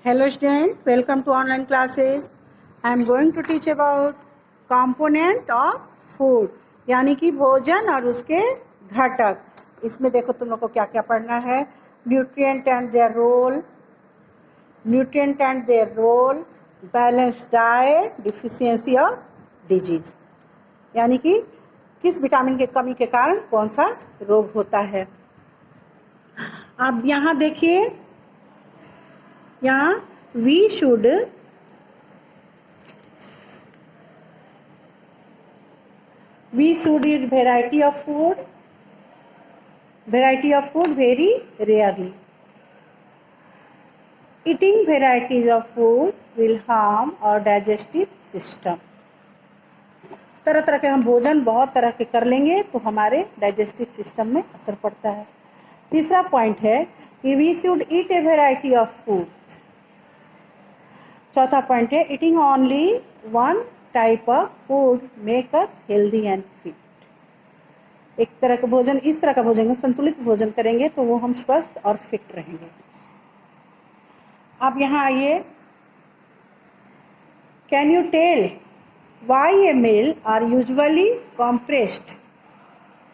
Hello student, welcome to online classes. I am going to teach about component of food यानी कि भोजन और उसके घटक। इसमें देखो तुम लोग को क्या क्या पढ़ना है। Nutrient and their role, balance diet, deficiency of disease, यानी कि किस विटामिन के कमी के कारण कौन सा रोग होता है। अब यहाँ देखिए, यहाँ we should eat variety of food very rarely. Eating varieties of food will harm our digestive system. तरह तरह के हम भोजन बहुत तरह के कर लेंगे तो हमारे डाइजेस्टिव सिस्टम में असर पड़ता है। तीसरा पॉइंट है कि we should eat a variety of food. चौथा पॉइंट है eating only one type of food make us healthy and fit. एक तरह का भोजन, इस तरह का भोजन, संतुलित भोजन करेंगे तो वो हम स्वस्थ और फिट रहेंगे। अब यहाँ आइए, can you tell why a meal are usually compressed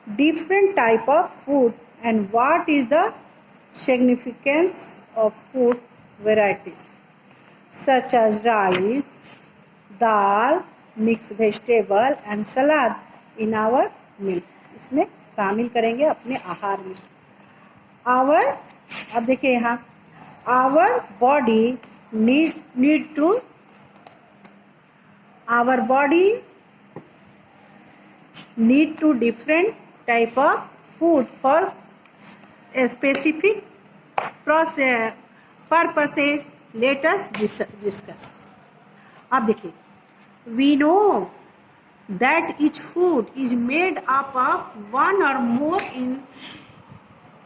different type of food and what is the significance of food varieties such as rice, dal, mixed vegetable and salad in our meal। इसमें शामिल करेंगे अपने आहार में। अब देखिए यहाँ, our body need to different type of food for a specific purposes। Let us discuss। अब देखिए, we know that each food is made up of one or more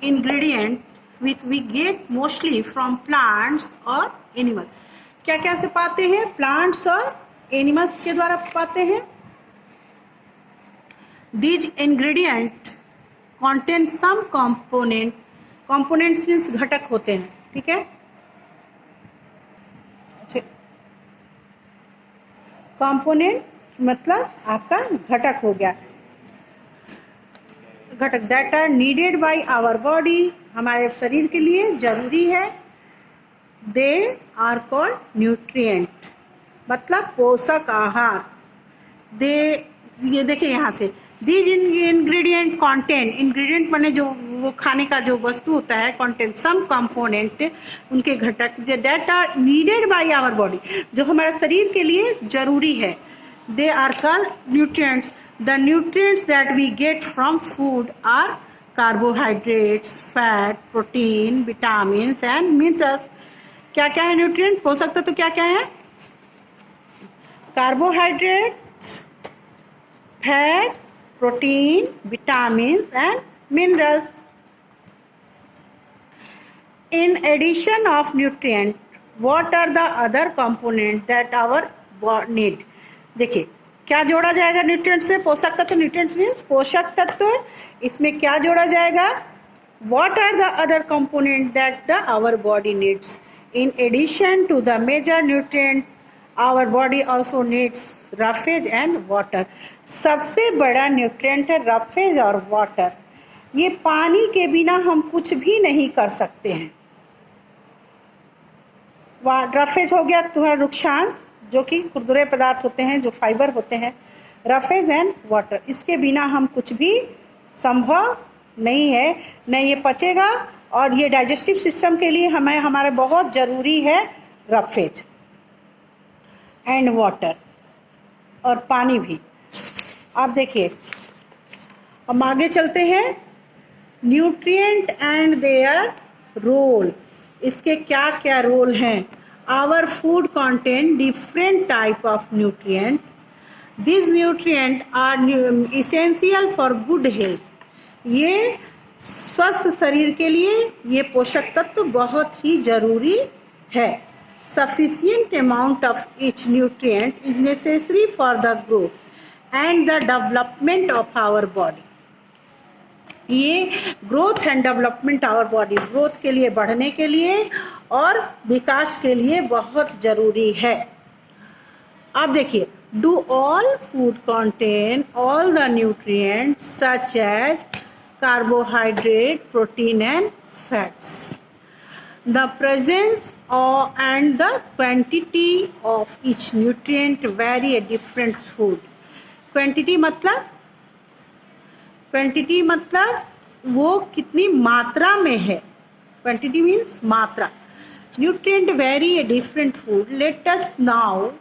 ingredient which we get mostly from plants or animals। क्या क्या से पाते हैं? Plants और animals के द्वारा पाते हैं। These ingredients contain some components means घटक होते हैं, ठीक है। कंपोनेंट मतलब आपका घटक हो गया, घटक that are needed by our body, हमारे शरीर के लिए जरूरी है। दे आर कॉल्ड न्यूट्रिएंट, मतलब पोषक आहार। ये देखिए यहाँ से, दीज इंग्रेडिएंट कॉन्टेन, इंग्रेडिएंट माने जो वो खाने का जो वस्तु होता है, कॉन्टेन सम कंपोनेंट, उनके घटक that are needed by our body, जो हमारे शरीर के लिए जरूरी है। They are called nutrients. The nutrients that we get from food are carbohydrates, fat, protein, vitamin and minerals. क्या क्या है न्यूट्रिएंट? पोषक तत्व क्या क्या है? Carbohydrates, fat, protein, vitamins and minerals। In addition of nutrient, what are the other components that our body need? देखिए क्या जोड़ा जाएगा न्यूट्रिएंट से? पोषक तत्व। न्यूट्रिएंट्स मीन्स पोषक तत्व। इसमें क्या जोड़ा जाएगा? What are the other components that our body needs? In addition to the major nutrient, our body also needs roughage and water. सबसे बड़ा न्यूट्रिएंट है रफेज और वाटर। ये पानी के बिना हम कुछ भी नहीं कर सकते हैं। रफेज हो गया तुम्हारा रुक्षांश, जो कि खुरदुरे पदार्थ होते हैं, जो फाइबर होते हैं। रफेज एंड वाटर, इसके बिना हम कुछ भी संभव नहीं है, न ये पचेगा। और ये डाइजेस्टिव सिस्टम के लिए हमारे बहुत जरूरी है रफेज एंड वाटर, और पानी भी। आप देखिए, हम आगे चलते हैं। न्यूट्रिएंट एंड देयर रोल, इसके क्या क्या रोल हैं? Our food contain different type of nutrient. This nutrient are essential for good health. ये स्वस्थ शरीर के लिए ये पोषक तत्व बहुत ही जरूरी है। Sufficient amount of each nutrient is necessary for the growth and the development of our body। ये growth and development our body, growth के लिए, बढ़ने के लिए और विकास के लिए बहुत जरूरी है। आप देखिए, do all food contain all the nutrients such as carbohydrate, protein and fats? The presence and the quantity of each nutrient vary at different food. Quantity मतलब वो कितनी मात्रा में है। Quantity means मात्रा। Nutrient vary at different food. Let us now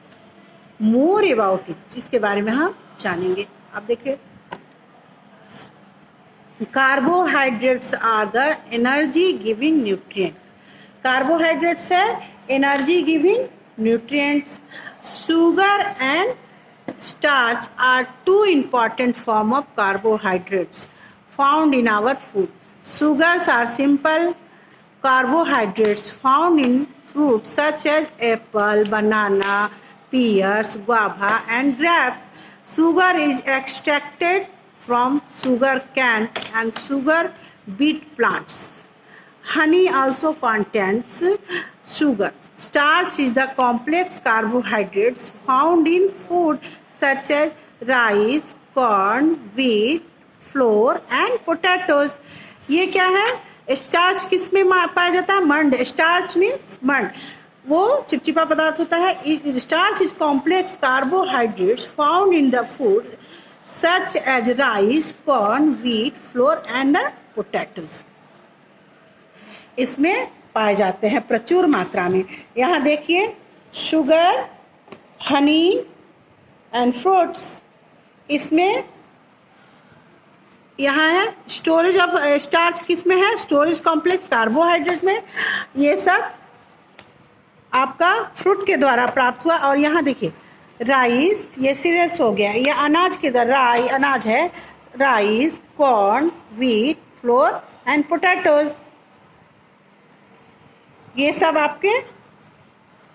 more about it. इसके बारे में हम जानेंगे। आप देखिए, carbohydrates are the energy giving nutrient. Carbohydrates है energy giving nutrients. Sugar and starch are two important form of carbohydrates found in our food. Sugars are simple carbohydrates found in fruits such as apple, banana, pears, guava, and grape. Sugar is extracted from sugar cane and sugar beet plants. Honey also contains sugar. Starch is the complex carbohydrates found in food such as rice, corn, wheat, flour and potatoes. ये क्या है? Starch किस में पाया जाता है? मंड। Starch means मंड, वो चिपचिपा पदार्थ होता है। Starch is complex carbohydrates found in the food such as rice, corn, wheat, flour and potatoes. इसमें पाए जाते हैं प्रचुर मात्रा में। यहाँ देखिए, शुगर, हनी एंड फ्रूट्स, इसमें यहाँ है स्टोरेज ऑफ स्टार्च, किस में है? स्टोरेज कॉम्प्लेक्स कार्बोहाइड्रेट में। ये सब आपका फ्रूट के द्वारा प्राप्त हुआ। और यहाँ देखिए, राइस, ये सीरियल्स हो गया, ये अनाज के द्वारा, अनाज है, rice, corn, wheat, flour and potatoes, ये सब आपके,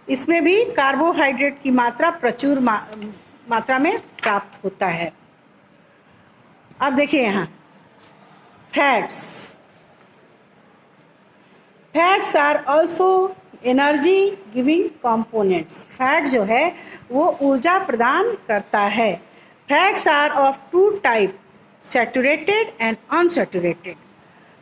इसमें भी कार्बोहाइड्रेट की मात्रा प्रचुर मात्रा में प्राप्त होता है। अब देखिए यहाँ fats are also energy giving components. Fat जो है वो ऊर्जा प्रदान करता है। Fats are of two type, saturated and unsaturated.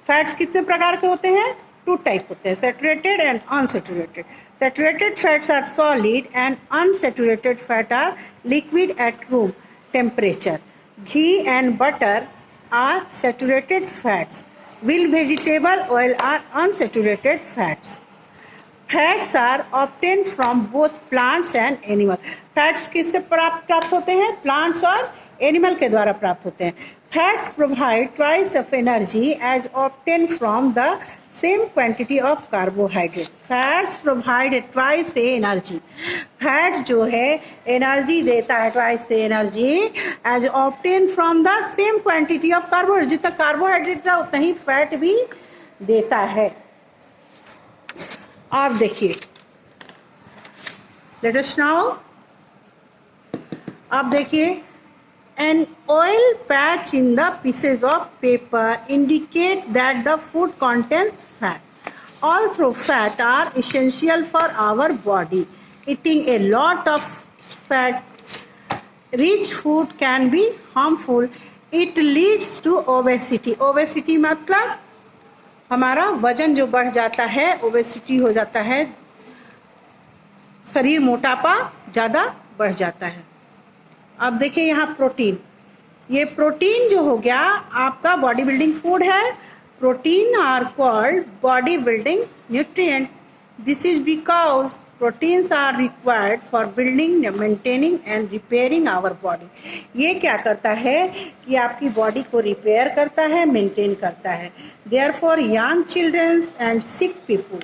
Fats कितने प्रकार के होते हैं? टू टाइप होते हैं, saturated and unsaturated. Saturated fats are solid and unsaturated fat are liquid at room temperature. Ghee and butter are saturated fats, while vegetable oil are unsaturated fats. Fats are obtained from both plants and animal. Fats किससे प्राप्त होते हैं? Plants और animal के द्वारा प्राप्त होते हैं। Fats provide twice of energy as obtained from the same quantity of carbohydrate. Fats provide twice the energy. Fats जो है एनर्जी देता है, twice the energy as obtained from the same quantity of carbohydrate. जितना carbohydrate था उतना ही fat भी देता है। आप देखिए, लेट अस नाउ, आप देखिए, an oil patch in the pieces of paper indicate that the food contains fat. All through fat are essential for our body. Eating a lot of fat rich food can be harmful. It leads to obesity. Obesity मतलब हमारा वजन जो बढ़ जाता है, obesity हो जाता है, शरीर मोटापा ज़्यादा बढ़ जाता है। अब देखिए यहाँ प्रोटीन, ये प्रोटीन जो हो गया आपका बॉडी बिल्डिंग फूड है। Protein are called body building nutrient. This is because proteins are required for building, maintaining and repairing our body. ये क्या करता है कि आपकी बॉडी को रिपेयर करता है, मेंटेन करता है। Therefore young children and sick people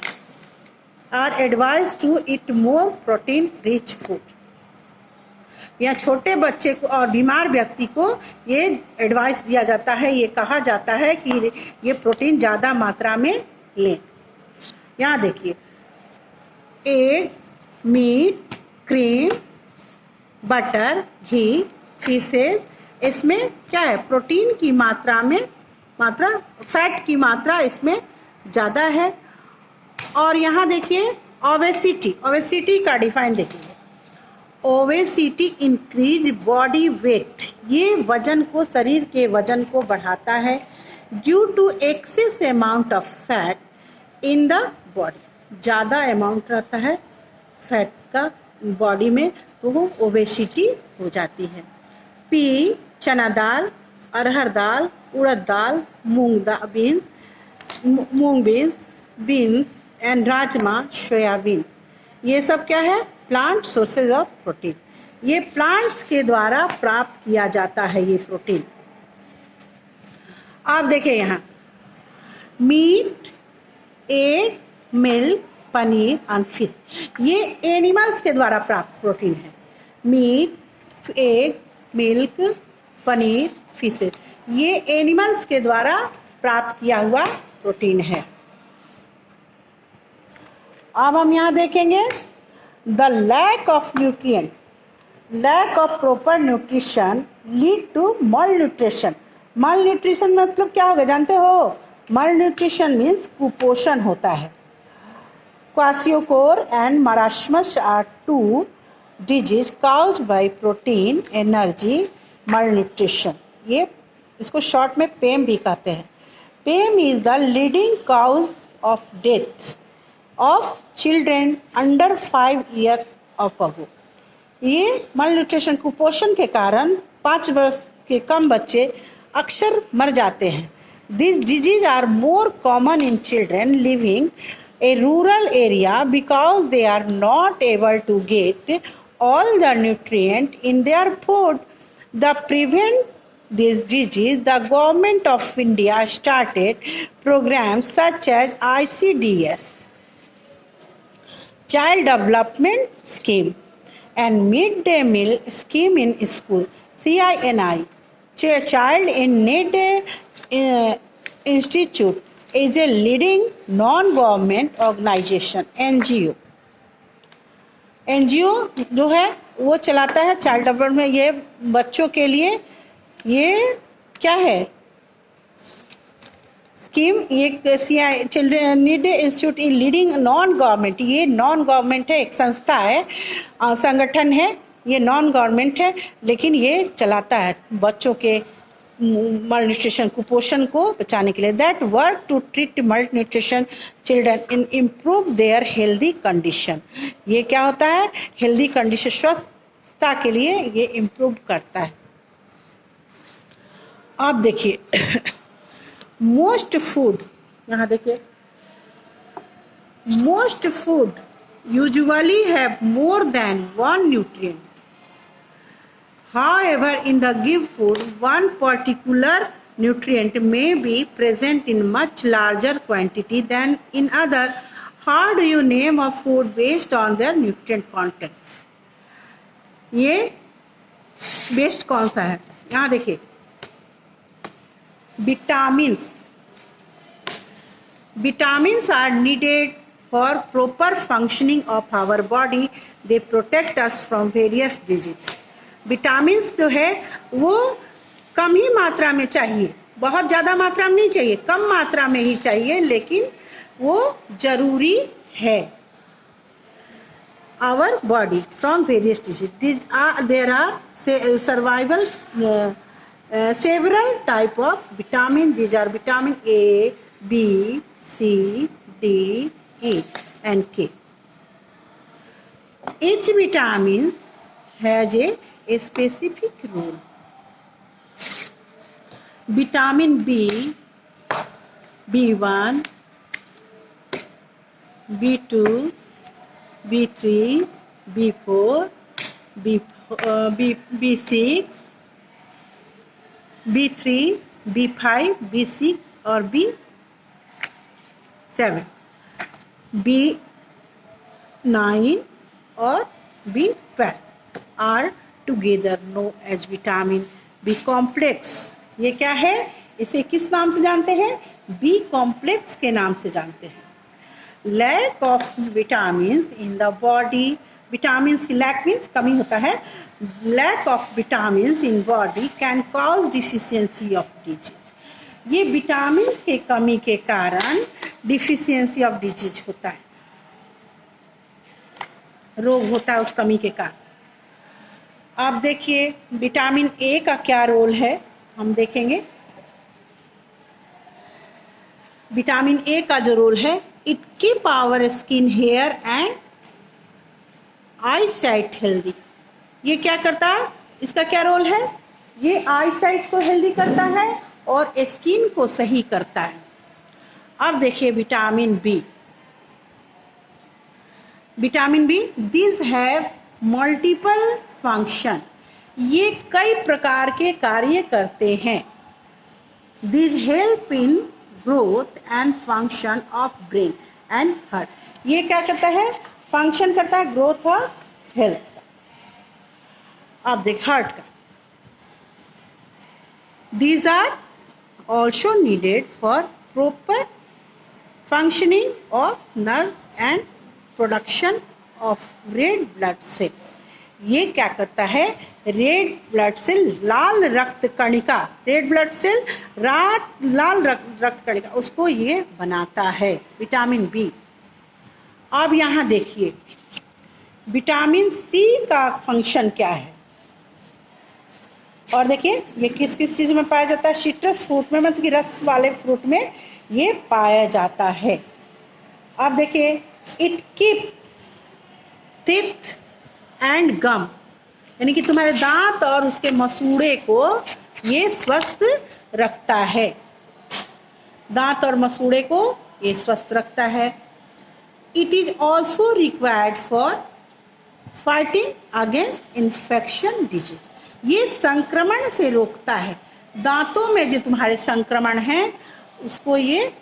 are advised to eat more protein rich food. या छोटे बच्चे को और बीमार व्यक्ति को ये एडवाइस दिया जाता है, ये कहा जाता है कि ये प्रोटीन ज़्यादा मात्रा में लें। यहाँ देखिए, एग, मीट, क्रीम, बटर, घी, फिशेज, इसमें क्या है? प्रोटीन की मात्रा में मात्रा, फैट की मात्रा इसमें ज़्यादा है। और यहाँ देखिए ओबेसिटी, ओबेसिटी का डिफाइन देखिए, ओबेसिटी इंक्रीज बॉडी वेट, ये वजन को, शरीर के वजन को बढ़ाता है, due to excess amount of fat in the body, ज़्यादा अमाउंट रहता है फैट का बॉडी में तो वो ओबेसिटी हो जाती है। पी चना दाल, अरहर दाल, उड़द दाल, मूंग बीन्स, बीन्स एंड राजमा, सोयाबीन, ये सब क्या है? प्लांट सोर्सेज ऑफ प्रोटीन, ये प्लांट्स के द्वारा प्राप्त किया जाता है ये प्रोटीन। आप देखिए यहाँ meat, egg, milk, paneer and fish, ये एनिमल्स के द्वारा प्राप्त प्रोटीन है। Meat, egg, milk, paneer, fish, ये एनिमल्स के द्वारा प्राप्त किया हुआ प्रोटीन है। अब हम यहाँ देखेंगे the lack of nutrient, lack of proper nutrition lead to malnutrition. Malnutrition मतलब क्या होगा जानते हो? मल न्यूट्रिशन मीन्स कुपोषण होता है। Kwashiorkor and marasmus are two disease caused by protein energy malnutrition, ये इसको शॉर्ट में पेम भी कहते हैं। PEM is the leading cause of death of children under 5 year of ago, ये मल न्यूट्रिशन कुपोषण के कारण 5 वर्ष के कम बच्चे अक्सर मर जाते हैं। This disease are more common in children living a rural area because they are not able to get all the nutrient in their food. To prevent this disease, the government of India started programs such as ICDS, Child Development Scheme, and Midday Meal Scheme in School, CINI, Child in Need Institute is a leading non-government organization, NGO। NGO जो है वो चलाता है child development, ये बच्चों के लिए ये क्या है स्कीम, ये चिल्ड्रन नीड इंस्टीट्यूट इन लीडिंग नॉन गवर्नमेंट, ये नॉन गवर्नमेंट है, एक संस्था है, संगठन है, ये नॉन गवर्नमेंट है लेकिन ये चलाता है बच्चों के मल न्यूट्रिशन कुपोषण को बचाने के लिए। दैट वर्क टू ट्रीट मल nutrition children in improve their healthy condition, ये क्या होता है? हेल्दी कंडीशन, स्वस्थता के लिए ये इम्प्रूव करता है। आप देखिए मोस्ट फूड, यहाँ देखिए most food usually have more than 1 nutrient. However, in the given food, one particular nutrient may be present in much larger quantity than in other. How do you name a food based on their nutrient content? ये best कौन सा है? यहाँ देखिए vitamins, vitamins are needed for proper functioning of our body. They protect us from various diseases. Vitamins जो है वो कम ही मात्रा में चाहिए, बहुत ज़्यादा मात्रा में नहीं चाहिए, कम मात्रा में ही चाहिए, लेकिन वो जरूरी है। Our body from various disease, there are survival several type of vitamin. These are vitamin A, B, C, D, E and K. Each vitamin has a specific role. Vitamin B, B1, B2, B3, B4, B6, B3, B5, B6 और B7, B9 और B12 are together known as vitamin B complex. ये क्या है? इसे किस नाम से जानते हैं? B complex के नाम से जानते हैं. Lack of vitamins in the body, vitamins की lack means कमी होता है. Lack of vitamins in body can cause deficiency of disease. ये विटामिन के कमी के कारण डिफिशियंसी ऑफ डिजीज होता है, रोग होता है उस कमी के कारण। आप देखिए विटामिन ए का क्या रोल है, हम देखेंगे। विटामिन ए का जो रोल है, it keep our skin, hair and eyesight healthy. ये क्या करता है, इसका क्या रोल है, ये आई साइट को हेल्दी करता है और स्किन को सही करता है। अब देखिए vitamin B, vitamin B, this have multiple function, ये कई प्रकार के कार्य करते हैं। This help in growth and function of brain and heart, ये क्या करता है, फंक्शन करता है ग्रोथ और हेल्थ का। अब देख हार्ट का, these are also needed for proper functioning of nerve and production of red blood cell। ये क्या करता है, रेड ब्लड सेल, लाल रक्त कणिका, रेड ब्लड सेल लाल रक्त कणिका, उसको ये बनाता है विटामिन बी। अब यहाँ देखिए विटामिन सी का फंक्शन क्या है, और देखिए ये किस किस चीज़ में पाया जाता है, सिट्रस फ्रूट में, मतलब कि रस वाले फ्रूट में ये पाया जाता है। अब देखिए इट कीप टीथ एंड गम, यानी कि तुम्हारे दांत और उसके मसूड़े को ये स्वस्थ रखता है, दांत और मसूड़े को ये स्वस्थ रखता है। It is also required for fighting against infection disease, ये संक्रमण से रोकता है, दांतों में जो तुम्हारे संक्रमण है उसको ये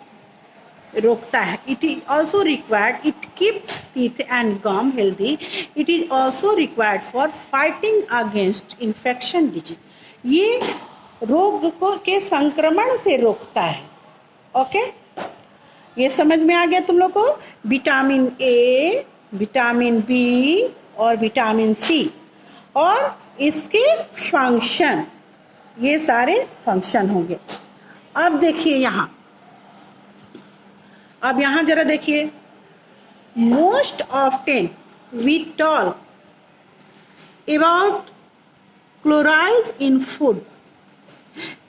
रोकता है। It is also required, it keep teeth and gum healthy, it is also required for fighting against infection disease, ये रोग को के संक्रमण से रोकता है। ओके, ये समझ में आ गया तुम लोग को, विटामिन ए, विटामिन बी और विटामिन सी और इसके फंक्शन, ये सारे फंक्शन होंगे। अब देखिए यहाँ, अब यहाँ जरा देखिए, most often we talk about calories in food,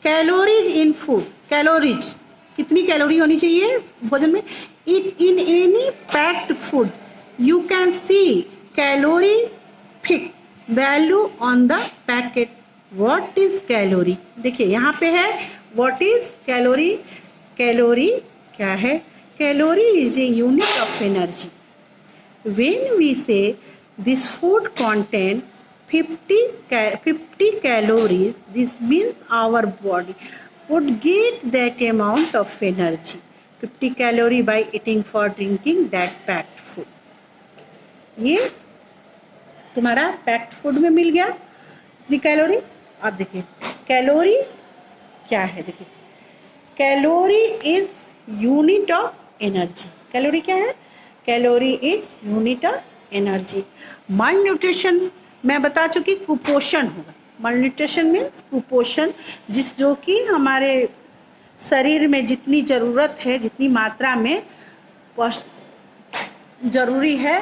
calories in food, calories कितनी कैलोरी होनी चाहिए भोजन में, it in any packed food you can see calorific value on the packet. What is calorie, देखिए यहाँ पे है व्हाट इज कैलोरी, कैलोरी क्या है, calorie is a unit of energy. When we say this food contain 50 calories, this means our body would get that amount of energy, 50 calorie by eating for drinking that packed food। ये तुम्हारा packed food में मिल गया इतनी calorie. अब देखिए calorie क्या है, देखिए calorie is unit of energy, calorie क्या है, calorie is unit of energy. Mall nutrition मैं बता चुकी, कुपोषण होगा, माल न्यूट्रिशन मीन्स कुपोषण, जिस जो कि हमारे शरीर में जितनी ज़रूरत है, जितनी मात्रा में जरूरी है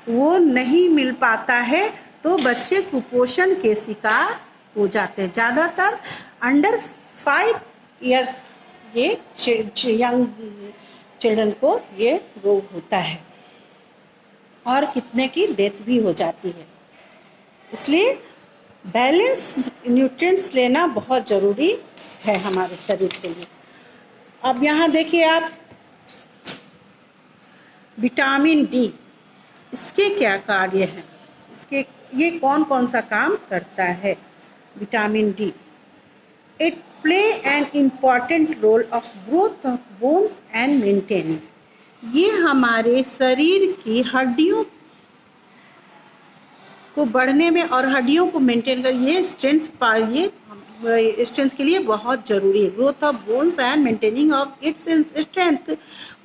वो नहीं मिल पाता है, तो बच्चे कुपोषण के शिकार हो जाते हैं। ज़्यादातर अंडर 5 इयर्स ये यंग चिल्ड्रन को ये रोग होता है और कितने की डेथ भी हो जाती है। इसलिए बैलेंस न्यूट्रिएंट्स लेना बहुत ज़रूरी है हमारे शरीर के लिए। अब यहाँ देखिए आप विटामिन डी, इसके क्या कार्य हैं, इसके ये कौन कौन सा काम करता है। Vitamin D, it play an important role of growth of bones and maintaining, ये हमारे शरीर की हड्डियों को बढ़ने में और हड्डियों को मेंटेन कर, ये स्ट्रेंथ के लिए बहुत ज़रूरी है। Growth of bones and maintaining of its strength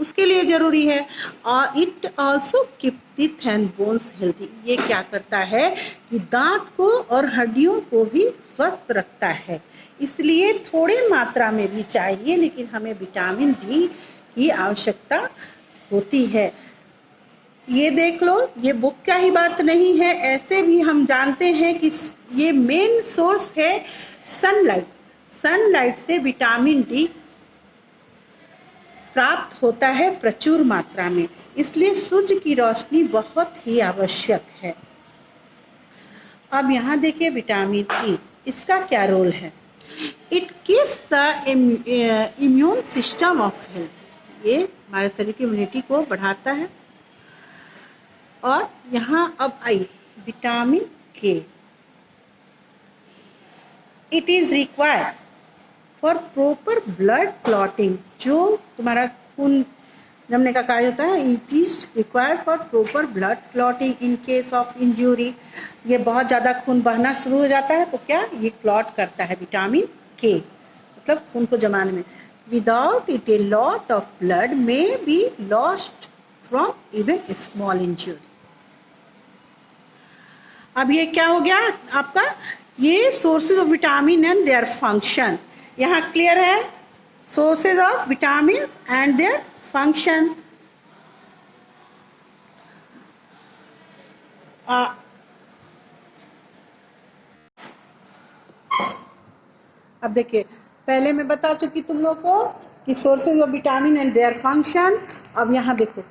उसके लिए ज़रूरी है। और it also keep teeth and bones healthy, ये क्या करता है कि दांत को और हड्डियों को भी स्वस्थ रखता है। इसलिए थोड़ी मात्रा में भी चाहिए, लेकिन हमें विटामिन डी की आवश्यकता होती है। ये देख लो, ये बुक का ही बात नहीं है, ऐसे भी हम जानते हैं कि ये मेन सोर्स है सनलाइट। सनलाइट से विटामिन डी प्राप्त होता है प्रचुर मात्रा में, इसलिए सूर्य की रोशनी बहुत ही आवश्यक है। अब यहाँ देखिए विटामिन ई, इसका क्या रोल है। It keeps the immune system of health, ये हमारे शरीर की इम्यूनिटी को बढ़ाता है। और यहाँ अब आई विटामिन के, it is required for proper blood clotting, जो तुम्हारा खून जमने का कार्य होता है। It is required for proper blood clotting in case of injury, ये बहुत ज़्यादा खून बहना शुरू हो जाता है तो क्या ये क्लॉट करता है विटामिन के, मतलब खून को जमाने में। Without it a lot of blood may be lost from even a small injury. अब ये क्या हो गया आपका, ये sources of vitamin and their function, यहाँ क्लियर है, sources of vitamin and their function. अब देखिए, पहले मैं बता चुकी तुम लोग को कि sources of vitamin and their function. अब यहाँ देखो,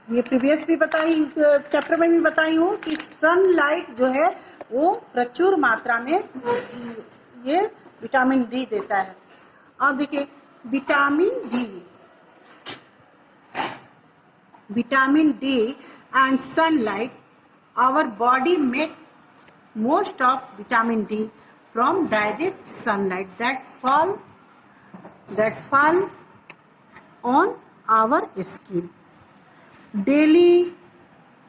ये प्रीवियस भी बताई, चैप्टर में भी बताई हूँ कि सनलाइट जो है वो प्रचुर मात्रा में ये विटामिन डी देता है। अब देखिए vitamin D and sunlight, our body make most of vitamin D from direct sunlight that fall on our skin. Daily,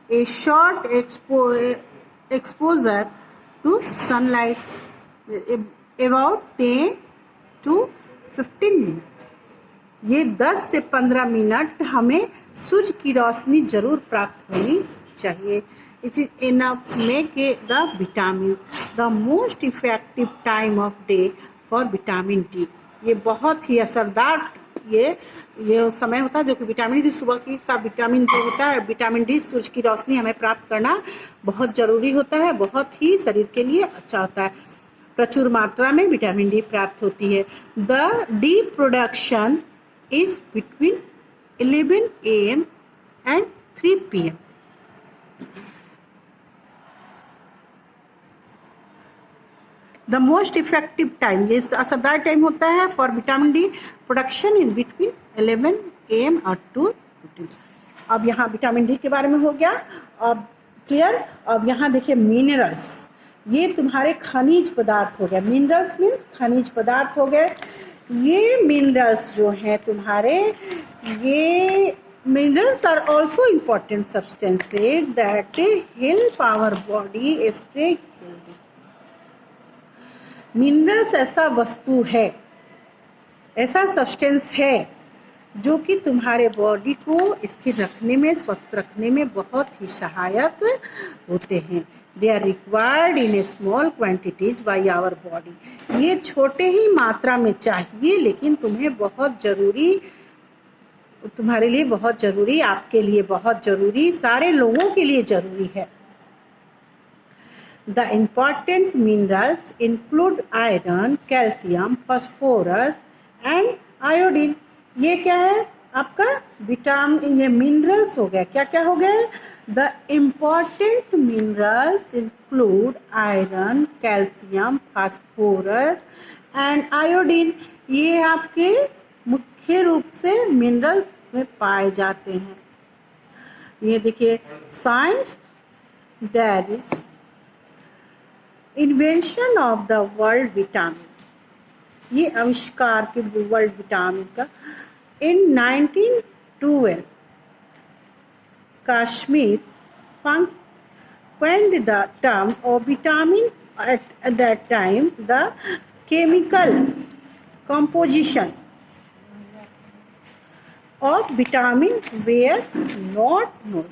a short exposure to sunlight, about 10 to 15 minute, ये 10 से 15 मिनट हमें सूर्य की रोशनी जरूर प्राप्त होनी चाहिए। It is enough to make the vitamin the most effective time of day for vitamin D. ये बहुत ही असरदार ये समय होता है जो कि विटामिन डी सुबह की का विटामिन जो होता है, विटामिन डी सूरज की रोशनी हमें प्राप्त करना बहुत जरूरी होता है, बहुत ही शरीर के लिए अच्छा होता है। प्रचुर मात्रा में विटामिन डी प्राप्त होती है। The D production is between 11 AM and 3 PM. The most effective time, ये असरदार टाइम होता है for vitamin D production in between 11 AM और 2:15। अब यहाँ विटामिन डी के बारे में हो गया, अब क्लियर। अब यहाँ देखिए मिनरल्स, ये तुम्हारे खनिज पदार्थ हो गए। मिनरल्स मीन्स खनिज पदार्थ हो गए। ये मिनरल्स जो हैं तुम्हारे, ये minerals are also important substances that help our body stay healthy. Minerals ऐसा वस्तु है, ऐसा सब्सटेंस है जो कि तुम्हारे बॉडी को स्थिर रखने में, स्वस्थ रखने में बहुत ही सहायक होते हैं। They are required in a small quantities by our body. ये छोटे ही मात्रा में चाहिए, लेकिन तुम्हें बहुत जरूरी, तुम्हारे लिए बहुत जरूरी, आपके लिए बहुत जरूरी, सारे लोगों के लिए जरूरी है। The important minerals include iron, calcium, phosphorus and iodine. ये क्या है आपका विटामिन, ये मिनरल्स हो गया। क्या क्या हो गए? The important minerals include iron, calcium, phosphorus and iodine. ये आपके मुख्य रूप से मिनरल्स में पाए जाते हैं। ये देखिए, science that is invention of the world vitamin, ये आविष्कार के वर्ल्ड विटामिन का। इन 1912 Kashmir coined the term of vitamin at that time. The chemical composition of vitamin were not known.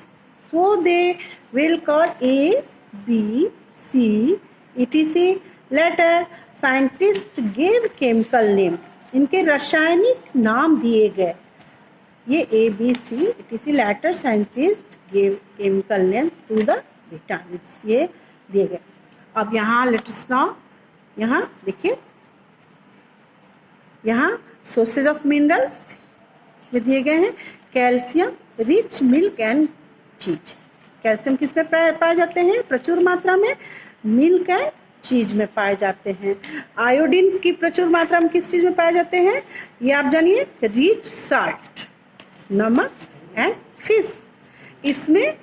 So they will call A, B, C, etc. Later scientists gave chemical name. इनके रासायनिक नाम दिए गए. ये A, B, C, etc. Later scientists gave chemical names to the vitamins. ये दिए गए. अब यहाँ let us now यहाँ देखिए, यहाँ sources of minerals में दिए गए हैं. कैल्शियम, रिच मिल्क एंड चीज. कैल्शियम किस में पाए जाते हैं? प्रचुर मात्रा में मिल्क एंड चीज में पाए जाते हैं. आयोडीन की प्रचुर मात्रा में किस चीज में पाए जाते हैं? ये आप जानिए, रिच साल्ट, नमक एंड फिश. इसमें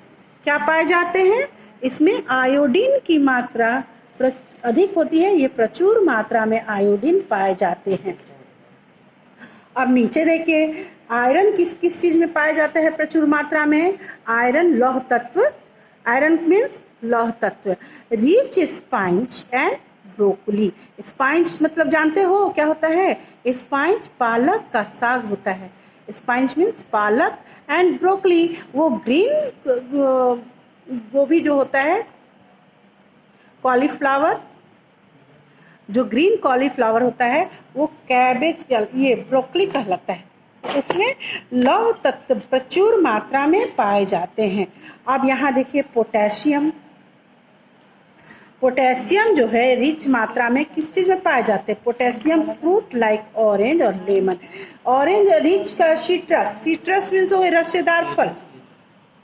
क्या पाए जाते हैं? इसमें आयोडीन की मात्रा अधिक होती है. ये प्रचुर मात्रा में आयोडीन पाए जाते हैं. अब नीचे देखिए, आयरन किस किस चीज में पाए जाते हैं प्रचुर मात्रा में? आयरन लौह तत्व. आयरन मीन्स लौह तत्व. Rich spinach and broccoli. Spinach मतलब जानते हो क्या होता है? स्पाइंज पालक का साग होता है. स्पाइंज मीन्स पालक. एंड ब्रोकली वो ग्रीन गोभी जो होता है, कॉलीफ्लावर, जो ग्रीन कॉलीफ्लावर होता है वो कैबेज, ये ब्रोकली कहलाता है. इसमें लौह तत्व प्रचुर मात्रा में पाए जाते हैं. अब यहाँ देखिए पोटेशियम. पोटेशियम जो है रिच मात्रा में किस चीज में पाए जाते हैं? पोटेशियम फ्रूट लाइक ऑरेंज और लेमन. ऑरेंज रिच का सिट्रस. सिट्रस मीन्स वो रसेदार फल,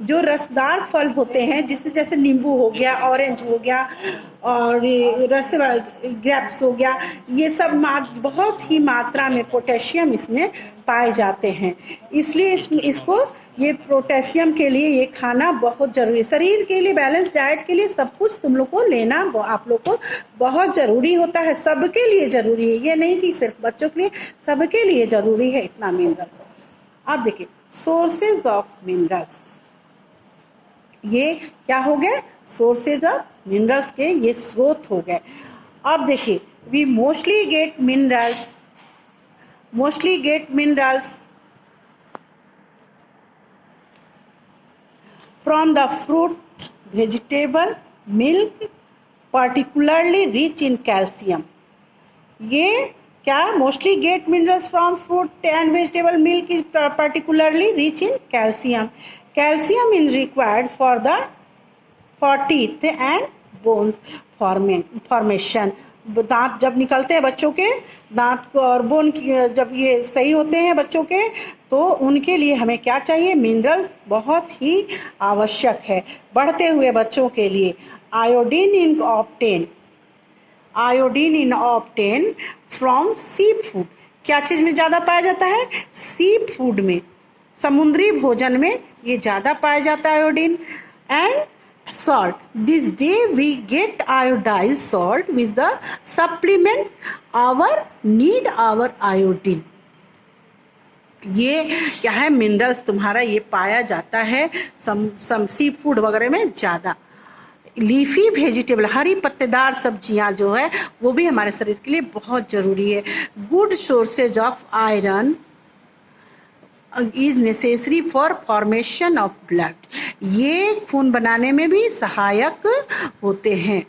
जो रसदार फल होते हैं, जिसमें जैसे नींबू हो गया, ऑरेंज हो गया और रस ग्रेप्स हो गया. ये सब बहुत ही मात्रा में पोटेशियम इसमें पाए जाते हैं. इसलिए इसको ये पोटेशियम के लिए ये खाना बहुत जरूरी है. शरीर के लिए, बैलेंस डाइट के लिए सब कुछ तुम लोग को लेना, आप लोग को बहुत जरूरी होता है. सबके लिए जरूरी है, ये नहीं कि सिर्फ बच्चों के लिए, सबके लिए जरूरी है इतना मिनरल्स. अब देखिए सोर्सेज ऑफ मिनरल्स. ये क्या हो गए? सोर्सेज ऑफ मिनरल्स के ये स्रोत हो गए. अब देखिए, we mostly get minerals from the fruit, vegetable, milk, particularly rich in calcium. ये क्या? mostly get minerals from fruit and vegetable. Milk is particularly rich in calcium. Calcium is required for teeth and bones formation. दांत जब निकलते हैं बच्चों के, दांत और बोन जब ये सही होते हैं बच्चों के, तो उनके लिए हमें क्या चाहिए? मिनरल बहुत ही आवश्यक है बढ़ते हुए बच्चों के लिए. Iodine in obtain from seafood. क्या चीज में ज्यादा पाया जाता है? सी फूड में, समुद्री भोजन में ये ज्यादा पाया जाता है iodine. And salt. This day we get iodized salt with the supplement our iodine. ये क्या है? मिनरल्स तुम्हारा ये पाया जाता है सम सी फूड वगैरह में ज्यादा. लीफी वेजिटेबल, हरी पत्तेदार सब्जियां जो है वो भी हमारे शरीर के लिए बहुत जरूरी है. Good sources of iron is necessary for formation of blood. ये खून बनाने में भी सहायक होते हैं.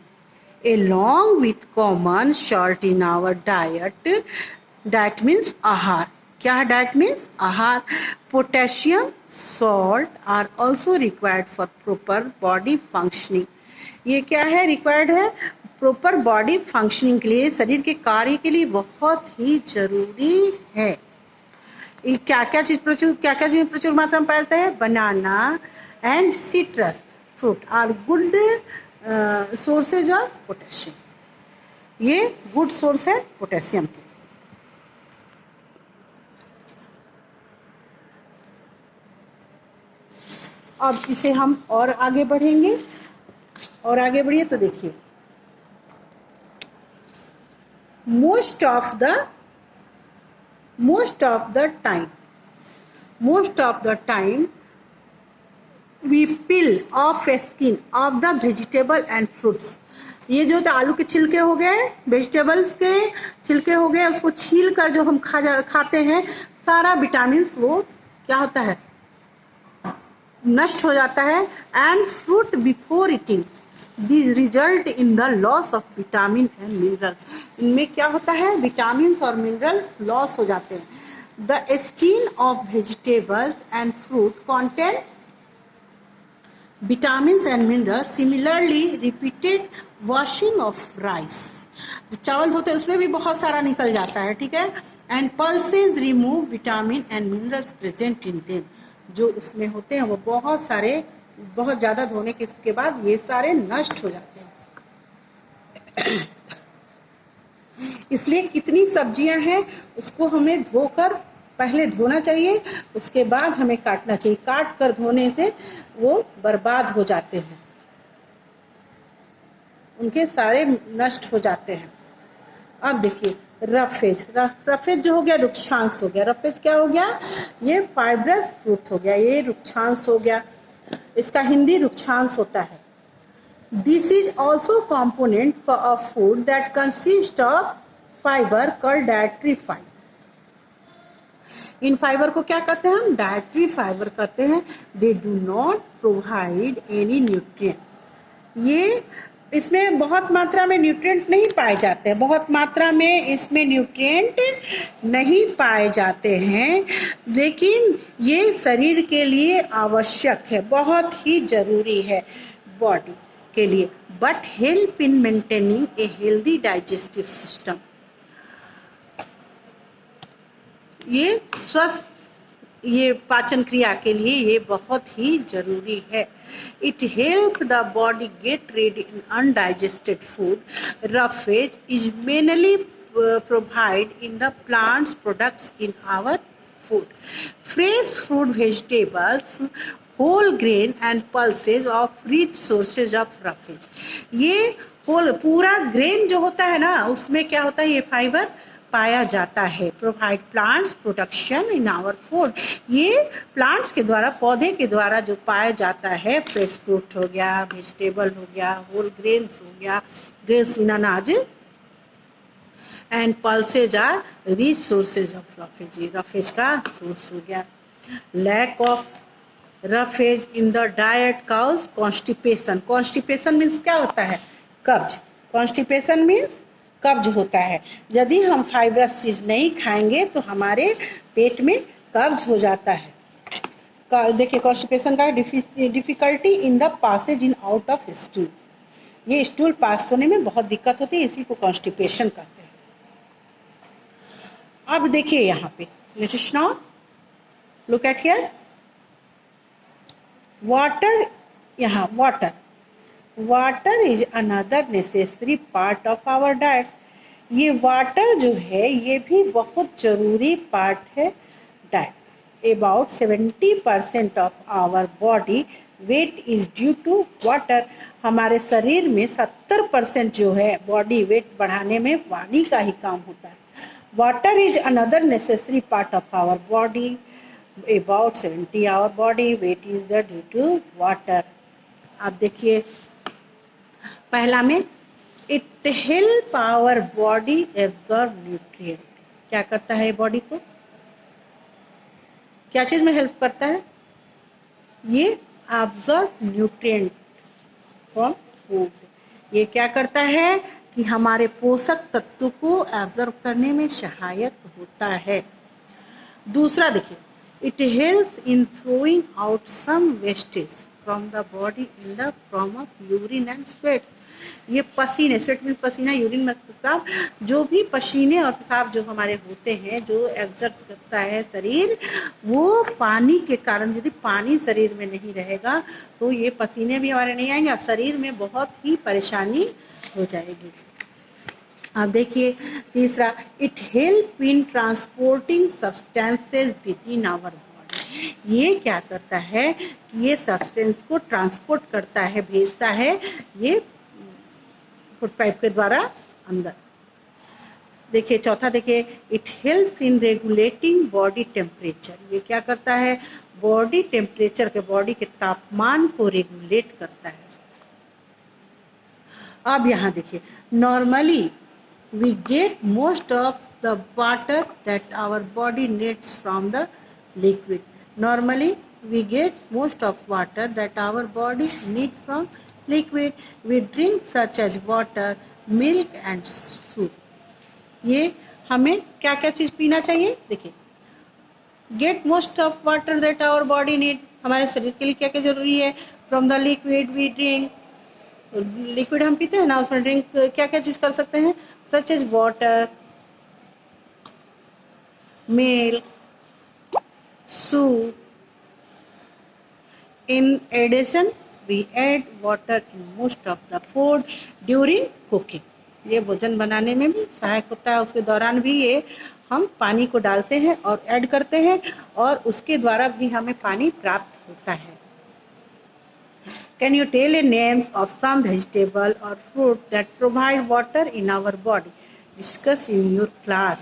along with common salt in our diet means आहार. क्या है? diet means आहार. potassium salt are also required for proper body functioning. ये क्या है? required है proper body functioning के लिए, शरीर के कार्य के लिए बहुत ही जरूरी है. क्या क्या चीज में प्रचुर मात्रा में पाया जाता है? Banana and citrus fruit are good sources of potassium. ये गुड सोर्स है पोटेशियम के. अब इसे हम और आगे बढ़ेंगे, और आगे बढ़िए तो देखिए, most of the time we peel of skin of the vegetable and fruits। ये जो तो आलू के छिलके हो गए, वेजिटेबल्स के छिलके हो गए, उसको छील कर जो हम खाते हैं, सारा विटामिन वो क्या होता है, नष्ट हो जाता है। And fruit before eating this result in the loss of vitamin and minerals. इनमें क्या होता है, विटामिन और मिनरल्स लॉस हो जाते हैं। The skin of vegetables and fruit contain vitamins and minerals। similarly repeated washing of rice, जो चावल धोते हैं उसमें भी बहुत सारा निकल जाता है, ठीक है। And pulses remove vitamin and minerals present in them, जो उसमें होते हैं वो बहुत सारे, बहुत ज़्यादा धोने के बाद ये सारे नष्ट हो जाते हैं। इसलिए कितनी सब्जियां हैं उसको हमें धोकर, पहले धोना चाहिए, उसके बाद हमें काटना चाहिए। काट कर धोने से वो बर्बाद हो जाते हैं, उनके सारे नष्ट हो जाते हैं। अब देखिए रफेज, रफेज जो हो गया रुक्षांश हो गया। रफेज क्या हो गया, ये फाइब्रस फ्रूट हो गया, ये रुक्षांश हो गया, इसका हिंदी रुक्षांश होता है। This is also component for a food that consist of fibre called dietary fibre. In fibre को क्या कहते हैं हम, डायट्री फाइबर कहते हैं। They do not provide any nutrient. ये इसमें बहुत मात्रा में न्यूट्रिएंट नहीं पाए जाते हैं, बहुत मात्रा में इसमें न्यूट्रिएंट नहीं पाए जाते हैं, लेकिन ये शरीर के लिए आवश्यक है, बहुत ही जरूरी है बॉडी के लिए। But help in maintaining a healthy digestive system. ये स्वस्थ, ये पाचन क्रिया के लिए ये बहुत ही जरूरी है। It help the body get ready in undigested food. Roughage is mainly provide in the plants products in our food. Fresh fruit, vegetables, whole grain and pulses of rich sources of roughage. ये whole पूरा grain जो होता है ना, उसमें क्या होता है, ये फाइबर पाया जाता है। Provide plants production in our food. ये प्लांट्स के द्वारा, पौधे के द्वारा जो पाया जाता है, फ्रेश फ्रूट हो गया, वेजिटेबल हो गया, होल ग्रेन्स हो गया, ग्रेन्स इन अनाज, and pulses are rich sources of roughage. Roughage का सोर्स हो गया। Lack of roughage in the diet cause constipation. Constipation means क्या होता है, कब्ज। कॉन्स्टिपेशन मीन्स कब्ज होता है। यदि हम फाइबरस चीज नहीं खाएंगे तो हमारे पेट में कब्ज हो जाता है। देखिए कॉन्स्टिपेशन का difficulty in the passage in out of stool. ये स्टूल पास होने में बहुत दिक्कत होती है, इसी को कॉन्स्टिपेशन कहते हैं। अब देखिए यहाँ पे, let us now look at here. Water, यहाँ water, water is another necessary part of our diet. ये वाटर जो है ये भी बहुत जरूरी पार्ट है diet. About 70% of our body weight is due to water. हमारे शरीर में 70% जो है बॉडी वेट बढ़ाने में पानी का ही काम होता है। Water is another necessary part of our body. About 70 our body weight is the due to water. आप देखिए पहला में, it help our body absorb nutrient. क्या करता है बॉडी को, क्या चीज में हेल्प करता है, ये एब्जॉर्ब न्यूट्रिएंट फ्रॉम फूड। ये क्या करता है कि हमारे पोषक तत्व को एब्जॉर्ब करने में सहायक होता है। दूसरा देखिए, it helps in throwing out some wastage from the body in the form of urine and sweat. ये पसीने, स्वेट मीन्स पसीना, यूरिन में पेशाब, जो भी पसीने और पेशाब जो हमारे होते हैं, जो एग्जर्ट करता है शरीर, वो पानी के कारण, यदि पानी शरीर में नहीं रहेगा तो ये पसीने भी हमारे नहीं आएंगे और शरीर में बहुत ही परेशानी हो जाएगी। अब देखिए तीसरा, it help in transporting substances within our body. ये क्या करता है कि ये सब्सटेंस को ट्रांसपोर्ट करता है, भेजता है ये फूड पाइप के द्वारा अंदर। देखिए चौथा, देखिए it helps in regulating body temperature. ये क्या करता है, बॉडी टेम्परेचर के, बॉडी के तापमान को रेगुलेट करता है। अब यहाँ देखिए, normally we get most of the water that our body needs from the liquid. Normally we get most of water that our body need from liquid. We drink such as water, milk and soup. ये हमें क्या क्या चीज़ पीना चाहिए, देखिए get most of water that our body need, हमारे शरीर के लिए क्या क्या जरूरी है, from the liquid we drink, liquid हम पीते हैं ना, उसमें ड्रिंक क्या क्या चीज़ कर सकते हैं, such as water, milk, soup. In addition, we add water in most of the food during cooking. ये भोजन बनाने में भी सहायक होता है, उसके दौरान भी ये हम पानी को डालते हैं और ऐड करते हैं, और उसके द्वारा भी हमें पानी प्राप्त होता है। Can you tell a names of some vegetable or fruit that provide water in our body? Discuss in your class.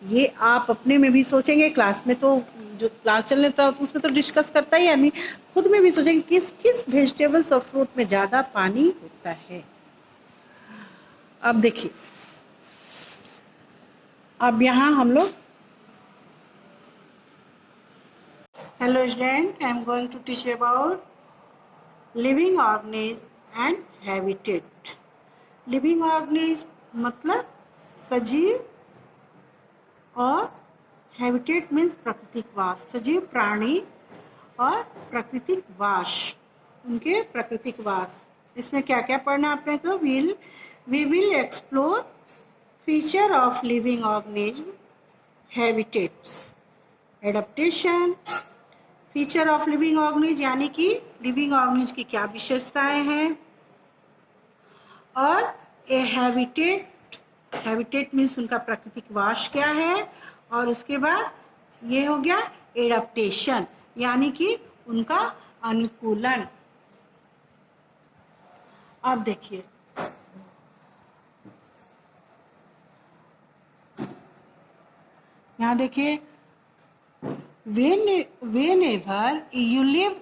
ये आप अपने में भी सोचेंगे, क्लास में तो जो क्लास चलने तो उसमें तो डिस्कस करता ही आदमी, खुद में भी सोचेंगे किस किस वेजिटेबल्स और फ्रूट में ज़्यादा पानी होता है। अब देखिए, अब यहाँ हम लोग, hello student, I am going to teach about living organism and habitat. Living organism मतलब सजीव, और हैबिटेट मीन्स प्राकृतिक वास, सजीव प्राणी और प्राकृतिक वास, उनके प्राकृतिक वास। इसमें क्या क्या पढ़ना आपने को, we will explore feature of living organism, habitats, adaptation. Feature of living organism यानी कि लिविंग ऑर्गेनिज्म की क्या विशेषताएं हैं, और ए हैबिटेट, हैबिटेट मीन्स उनका प्राकृतिक वास क्या है, और उसके बाद ये हो गया एडेप्टेशन यानी कि उनका अनुकूलन। अब देखिए, यहाँ देखिए, whenever you live,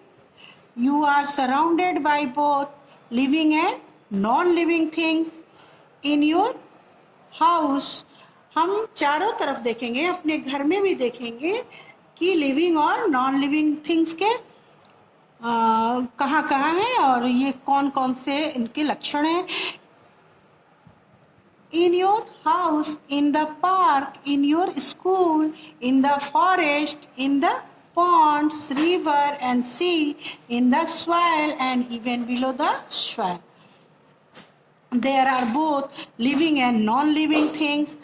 you are surrounded by both living and non-living things in your house. हम चारों तरफ देखेंगे, अपने घर में भी देखेंगे कि लिविंग और नॉन लिविंग थिंग्स के कहाँ कहाँ हैं और ये कौन कौन से इनके लक्षण हैं। इन your house, in the park, in your school, in the forest, in the ponds, river and sea, in the soil and even below the soil. There are both living and non-living things.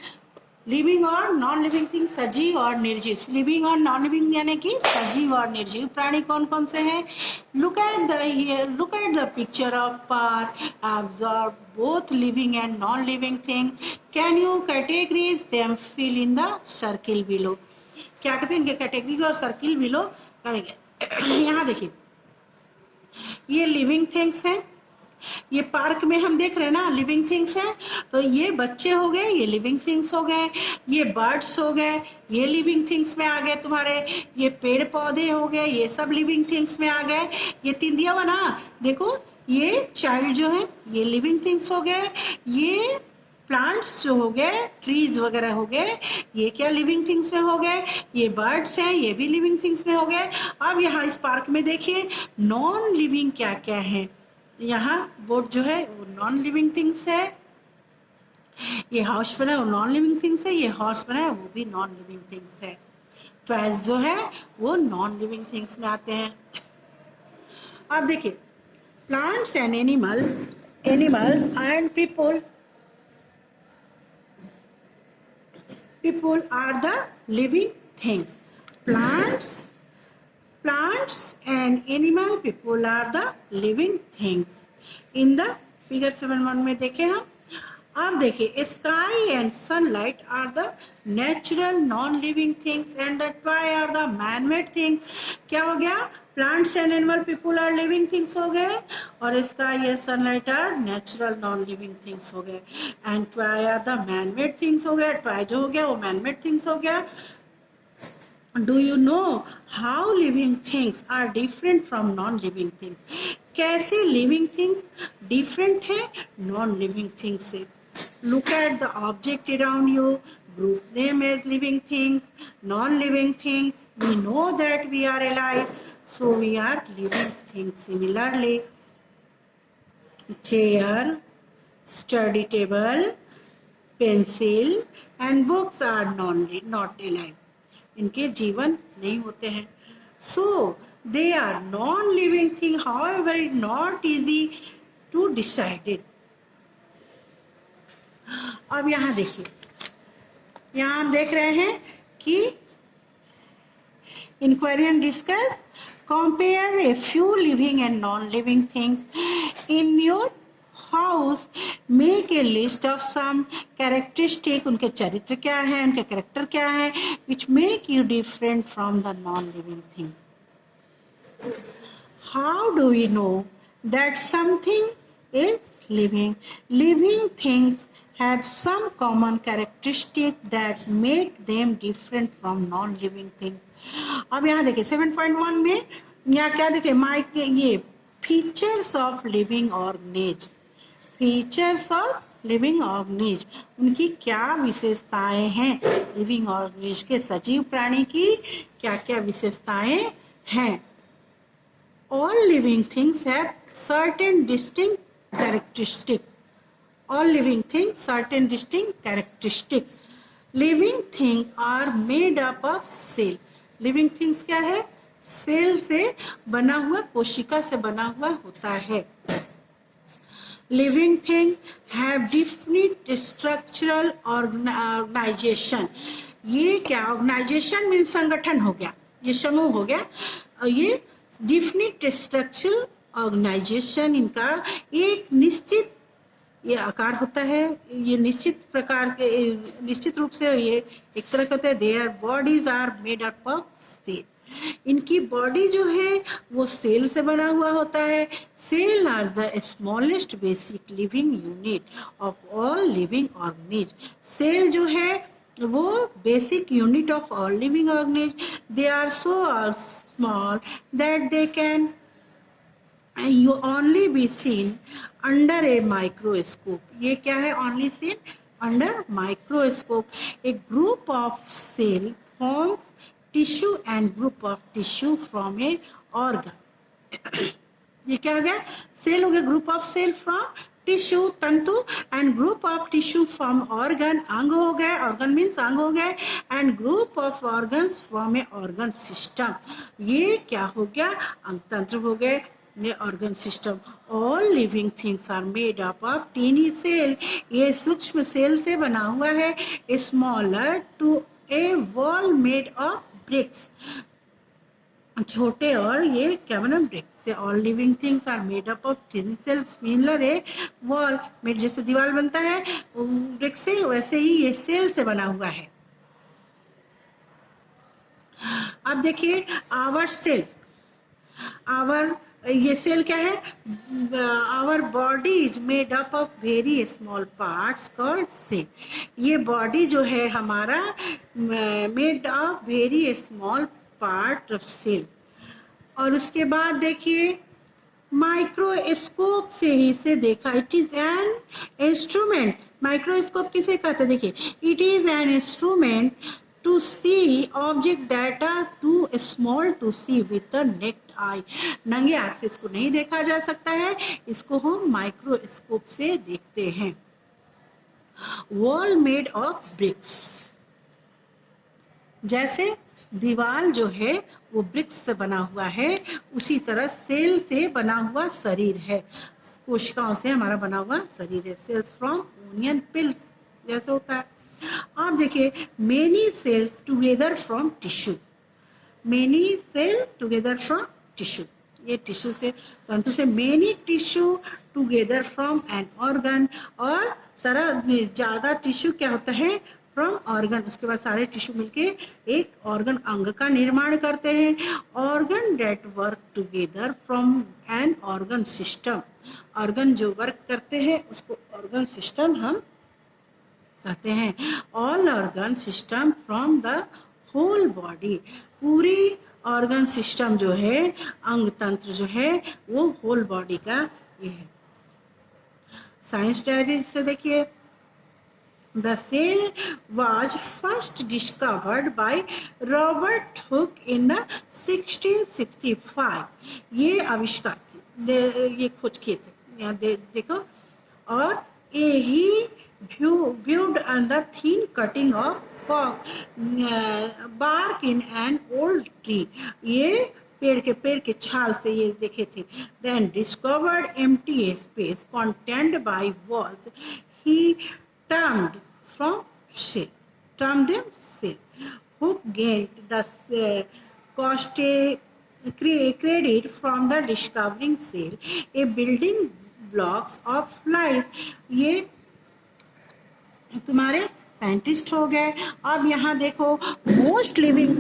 Living और non living thing, सजीव और निर्जीव। Living और non living यानी कि सजीव और निर्जीव प्राणी कौन कौन से हैं। Look at the picture of park, observe both living and non living things. Can you categories them, fill in the circle below. क्या कहते हैं इनके कैटेगरी को और सर्किल बिलो करेंगे। यहाँ देखिए, ये लिविंग थिंग्स हैं, ये पार्क में हम देख रहे हैं ना लिविंग थिंग्स हैं, तो ये बच्चे हो गए, ये लिविंग थिंग्स हो गए, ये बर्ड्स हो गए, ये लिविंग थिंग्स में आ गए तुम्हारे, ये पेड़ पौधे हो गए, ये सब लिविंग थिंग्स में आ गए। ये तीन दिया हुआ ना, देखो ये चाइल्ड जो है ये लिविंग थिंग्स हो गए, ये प्लांट्स जो हो गए, ट्रीज वगैरह हो गए, ये क्या लिविंग थिंग्स में हो गए, ये बर्ड्स हैं ये भी लिविंग थिंग्स में हो गए। अब यहाँ इस पार्क में देखिए नॉन लिविंग क्या क्या है। यहाँ बोट जो है वो नॉन लिविंग थिंग्स है, ये हाउस बना है वो नॉन लिविंग थिंग्स है, ये हॉर्स बना है वो भी नॉन लिविंग थिंग्स है। टॉयज जो है वो नॉन लिविंग थिंग्स में आते हैं। अब देखिए, plants and animals and people are the living things. Plants and animal people are the living things. In the figure 7.1 में देखें हम, अब देखिए sky and sunlight are the natural non-living things and the toy are the man-made things. क्या हो गया, plants and animal people are living things हो गए, और इसका ये sunlight are natural non living things हो गए, and try are the man made things हो गया। ट्राई जो हो गया वो मैन मेड थिंग्स हो गया। Do you know how living things are different from non-living things? कैसे living things different है non-living things से? Look at the object around you. Group them as living things, non-living things. We know that we are alive, so we are living things. Similarly, chair, study table, pencil, and books are not alive. इनके जीवन नहीं होते हैं। So they are non living thing, however it not easy to decided. अब यहाँ देखिए, यहाँ हम देख रहे हैं कि inquiry and discuss, compare a few living and non living things in your house, make a list of some characteristic, उनके चरित्र क्या है, उनके कैरेक्टर क्या है, which make you different from the non living thing. How do we know that something is living? Living things have some common characteristic that make them different from non-living things. अब यहाँ देखिए 7.1 में यहाँ क्या देखिए, माइक ये features of living organism, features of living organism, उनकी क्या विशेषताएं हैं, लिविंग ऑर्गेनिज के सजीव प्राणी की क्या क्या विशेषताएं हैं। All living things have certain distinct characteristic, all living things certain distinct characteristics. Living things are made up of cell. Living things क्या है? सेल से बना हुआ, कोशिका से बना हुआ होता है। Living things have definite structural organization. ये क्या, ऑर्गेनाइजेशन मीन संगठन हो गया, ये समूह हो गया। ये डिफिनिट स्ट्रक्चरल ऑर्गेनाइजेशन, इनका एक निश्चित ये आकार होता है, ये निश्चित प्रकार के, निश्चित रूप से ये एक तरह के होते हैं। Their bodies are made up of cell, इनकी बॉडी जो है वो सेल से बना हुआ होता है। Cell are the smallest basic living unit of all living organism. Cell जो है वो basic unit of all living organism. They are so small that they can you only be seen under a microscope. ये क्या है, only seen under microscope. A group of cell forms tissue and group of tissue from a organ. ये क्या हो गया, cell हो गया, group of cell from tissue तंतु, and group of tissue from organ, अंग हो गए, ऑर्गन मीन्स अंग हो गए, and group of organs from a organ system. ये क्या हो गया, अंग तंत्र हो गए, ये organ system. All living things are made up of tiny cell, ये सूक्ष्म सेल से बना हुआ है। Smaller to a wall made of bricks, छोटे और ये क्या बना, ब्रिक्स से। All living things are made up of tiny cell similar a wall made, जैसे दीवार बनता है ब्रिक्स से, वैसे ही ये सेल से बना हुआ है। अब देखिए आवर सेल, आवर ये सेल क्या है, our body is made up of very small parts called cell. ये बॉडी जो है हमारा made of very small part of cell. और उसके बाद देखिए माइक्रोस्कोप से ही इसे देखा, it is an instrument. Microscope किसे कहते हैं, देखिए it is an instrument to see object that are too small to see with the naked eye. नंगे आंख से इसको नहीं देखा जा सकता है, इसको हम माइक्रोस्कोप से देखते हैं। वॉल मेड ऑफ ब्रिक्स, जैसे दीवार जो है वो ब्रिक्स से बना हुआ है, उसी तरह सेल से बना हुआ शरीर है, कोशिकाओं से हमारा बना हुआ शरीर है। सेल्स फ्रॉम ओनियन पिल्स जैसे होता है। आप देखिए many cells together from tissue, many cell together from tissue, ये टिश्यू से तंतु से। Many tissue together from an organ, और तरह ज्यादा टिश्यू क्या होता है, फ्रॉम ऑर्गन, उसके बाद सारे टिश्यू मिलके एक ऑर्गन अंग का निर्माण करते हैं। Organ that work together from an organ system, organ जो वर्क करते हैं उसको ऑर्गन सिस्टम हम कहते हैं। All organ system from the whole body, पूरी ऑर्गन सिस्टम जो है, अंग तंत्र जो है वो होल बॉडी का ये है। साइंस डायरी से देखिए, The cell was first discovered by Robert Hooke in the 1665. ये आविष्कार ये खोज किए थे, यहाँ देखो। और he viewed on the thin cutting of bark in an old tree. ये पेड़ के छाल से ये देखे थे। Then discovered empty space contained by walls. He termed from cell, termed them cell. Who gained the credit from the discovering cell, a building blocks of life. ये तुम्हारे साइंटिस्ट हो गए। अब यहाँ देखो, मोस्ट लिविंग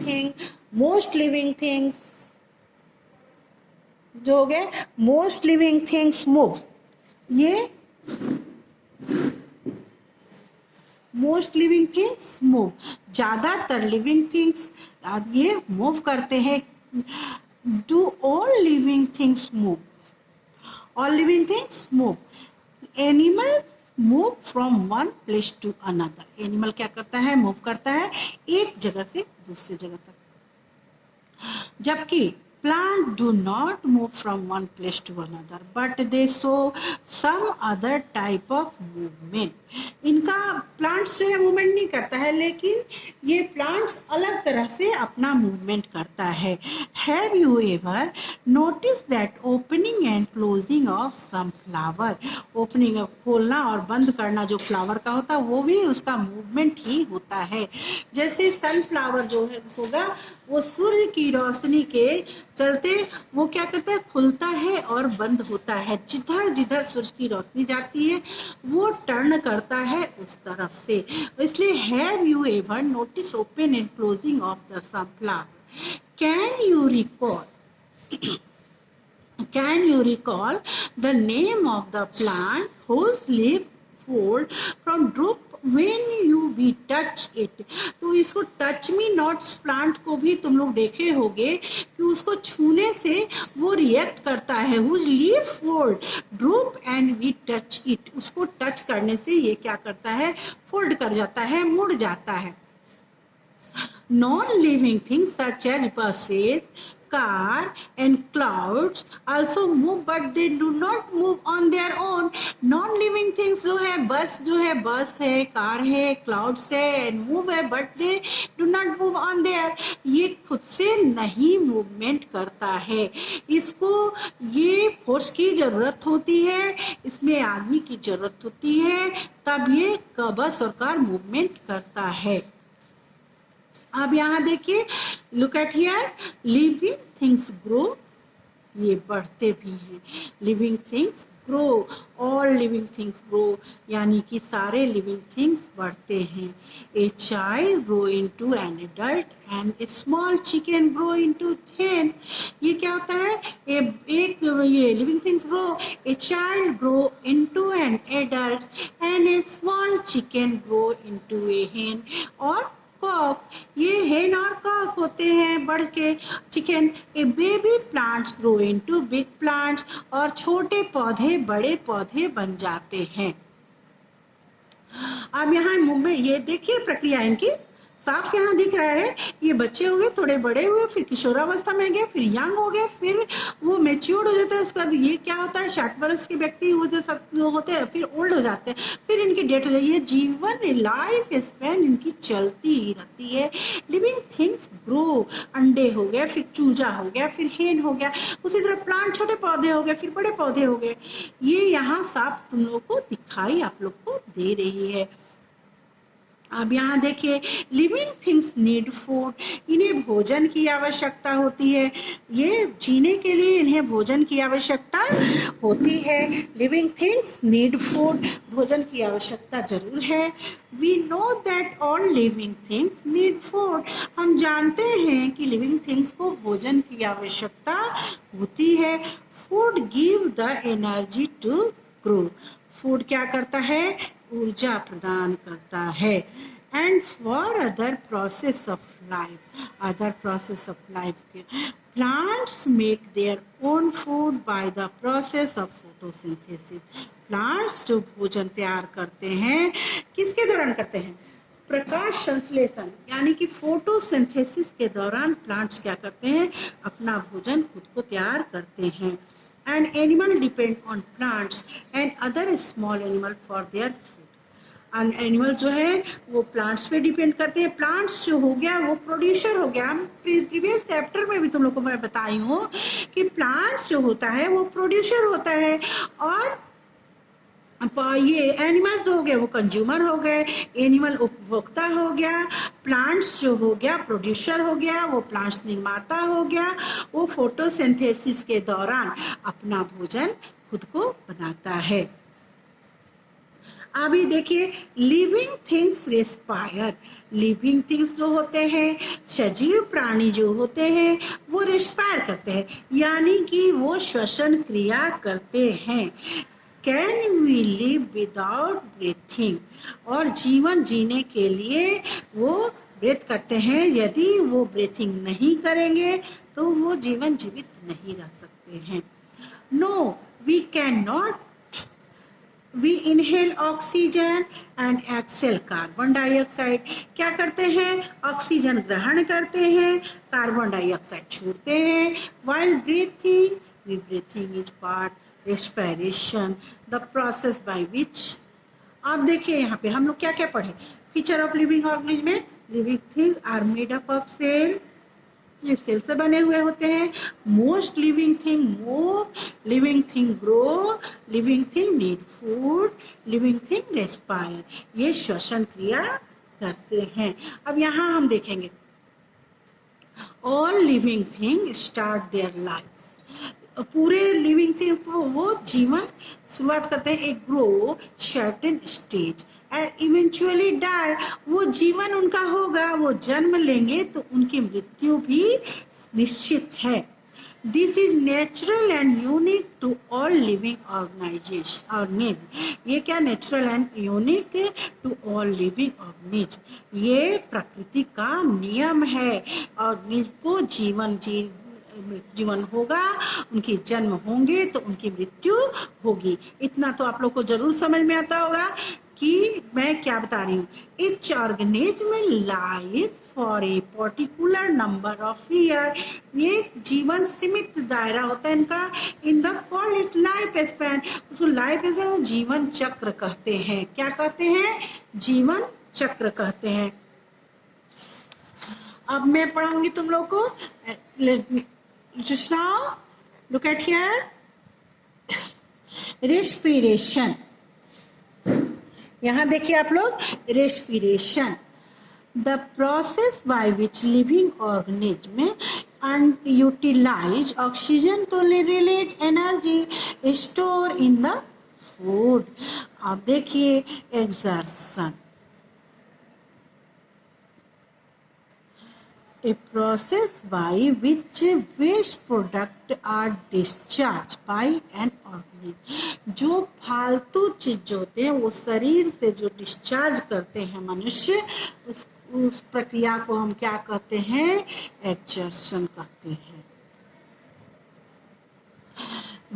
थिंग्स जो हो गए, मोस्ट लिविंग थिंग्स मूव। ये मोस्ट लिविंग थिंग्स मूव, ज्यादातर लिविंग थिंग्स ये मूव करते हैं। Do all living things move? All living things move. Animal move from one place to another, animal क्या करता है? मूव करता है एक जगह से दूसरी जगह तक। जबकि plant do not move from one place to another but they show some other type of movement. इनका प्लांट्स जो है मूवमेंट नहीं करता है, लेकिन ये प्लांट्स अलग तरह से अपना मूवमेंट करता है। Have you ever notice that opening and closing of some flower, opening खोलना और बंद करना जो फ्लावर का होता है वो भी उसका मूवमेंट ही होता है। जैसे सनफ्लावर जो है होगा, वो सूर्य की रोशनी के चलते वो क्या करता है? खुलता है और बंद होता है। जिधर जिधर सूर्य की रोशनी जाती है वो टर्न करता है उस तरफ से। इसलिए have you ever notice open and closing of the sunflower? Can you recall the name of the plant whose leaf fold from droop when we touch it? तो इसको टच मी नॉट्स प्लांट को भी तुम लोग देखे होंगे कि उसको छूने से वो रिएक्ट करता है। whose leaf fold droop and we touch it, उसको टच करने से ये क्या करता है? फोल्ड कर जाता है, मुड़ जाता है। Non-living things such as buses, car and clouds also move but they do not move on their own. Non-living things जो है, बस है, कार है, क्लाउड्स है and move है but they do not move on their, ये खुद से नहीं मूवमेंट करता है। इसको ये फोर्स की जरूरत होती है, इसमें आदमी की जरूरत होती है, तब ये बस और कार मूवमेंट करता है। अब यहाँ देखिए, look at here, living things grow, ये बढ़ते भी हैं। Living things grow, all living things grow, यानी कि सारे लिविंग थिंग्स बढ़ते हैं। A child grow into an adult and A small chicken grow into hen। ये क्या होता है? ये living things grow, a child grow into an adult and A small chicken grow into A hen। और Kock, ये हेन और Kock होते हैं बढ़ के chicken. A baby plants grow into big plants, और छोटे पौधे बड़े पौधे बन जाते हैं। अब यहाँ मूवमेंट ये देखिए, प्रक्रिया इनकी साफ यहाँ दिख रहा है। ये बच्चे हो गए, थोड़े बड़े हुए, फिर किशोरावस्था में गए, फिर यंग हो गए, फिर वो मेच्योर्ड हो जाते हैं। उसके बाद ये क्या होता है? 60 वर्ष के व्यक्ति वो जो सब होते हैं फिर ओल्ड हो जाते हैं, फिर इनकी डेथ हो जाती है। जीवन लाइफ स्पैन इनकी चलती ही रहती है। लिविंग थिंग्स ग्रो, अंडे हो गए, फिर चूजा हो गया, फिर हेन हो गया, उसी तरह प्लांट छोटे पौधे हो गए, फिर बड़े पौधे हो गए। ये यहाँ साफ तुम लोग को दिखाई आप लोग को दे रही है। अब यहाँ देखिए, लिविंग थिंग्स नीड फूड, इन्हें भोजन की आवश्यकता होती है। ये जीने के लिए इन्हें भोजन की आवश्यकता होती है। लिविंग थिंग्स नीड फूड, भोजन की आवश्यकता जरूर है। We know that all living things need food, हम जानते हैं कि लिविंग थिंग्स को भोजन की आवश्यकता होती है। Food give the energy to grow, food क्या करता है, ऊर्जा प्रदान करता है। And for other process of life, other process of life, plants make their own food by the process of photosynthesis, plants जो भोजन तैयार करते हैं किसके दौरान करते हैं, प्रकाश संश्लेषण यानी कि फोटोसिंथेसिस के दौरान प्लांट्स क्या करते हैं, अपना भोजन खुद को तैयार करते हैं। And animal depend on plants and other small animal for their food, animal जो है वो प्लांट्स पे डिपेंड करते हैं। प्लांट्स जो हो गया वो प्रोड्यूसर हो गया, हम प्रीवियस चैप्टर में भी तुम लोग को मैं बताई हूँ कि प्लांट्स जो होता है वो प्रोड्यूसर होता है, और ये एनिमल्स जो हो गए वो कंज्यूमर हो गए, एनिमल उपभोक्ता हो गया, प्लांट्स जो हो गया प्रोड्यूसर हो गया, वो प्लांट्स निर्माता हो गया, वो फोटोसिंथेसिस के दौरान अपना भोजन खुद को बनाता है। अभी देखिए, living things respire, living things जो होते हैं, सजीव प्राणी जो होते हैं वो रेस्पायर करते हैं, यानी कि वो श्वसन क्रिया करते हैं। Can we live without breathing, और जीवन जीने के लिए वो ब्रेथ करते हैं, यदि वो ब्रीथिंग नहीं करेंगे तो वो जीवन जीवित नहीं रह सकते हैं। No we can not, we inhale oxygen and exhale carbon dioxide, क्या करते हैं, ऑक्सीजन ग्रहण करते हैं, कार्बन डाइऑक्साइड छोड़ते हैं। While breathing, we breathing is part respiration, the process by which, आप देखिए यहाँ पे हम लोग क्या क्या पढ़े, फीचर ऑफ लिविंग ऑर्गेनिज्म में living thing are made up of cell, ये सेल से बने हुए होते हैं। Most living thing move, living thing grow, living thing need food, living thing respire, ये श्वसन क्रिया करते हैं। अब यहाँ हम देखेंगे, all living thing start their life, पूरे लिविंग थिंग्स तो वो जीवन शुरुआत करते हैं, एक grow certain stage and eventually die, वो जीवन उनका होगा, वो जन्म लेंगे तो उनकी मृत्यु भी निश्चित है। This is natural and unique to all living organism, ये क्या natural and unique to all living organism, ये प्रकृति का नियम है। ऑर्गेनिज्म को जीवन होगा, उनके जन्म होंगे तो उनकी मृत्यु होगी। इतना तो आप लोग को जरूर समझ में आता होगा कि मैं क्या बता रही हूँ। Etch organism live for a particular number of year, ये जीवन सीमित दायरा होता है इनका, in the called its life span, उसको लाइफ स्पैन जीवन चक्र कहते हैं। क्या कहते हैं, जीवन चक्र कहते हैं। अब मैं पढ़ाऊंगी तुम लोग को, just now look at here, respiration, यहाँ देखिए आप लोग, respiration, the process by which living organism utilize oxygen to release energy stored in the food। अब देखिए, exertion, a process by which waste product are discharged by an organism, जो फालतू चीज होते हैं वो शरीर से जो डिस्चार्ज करते हैं मनुष्य, उस प्रक्रिया को हम क्या कहते हैं, एक्सर्शन कहते हैं।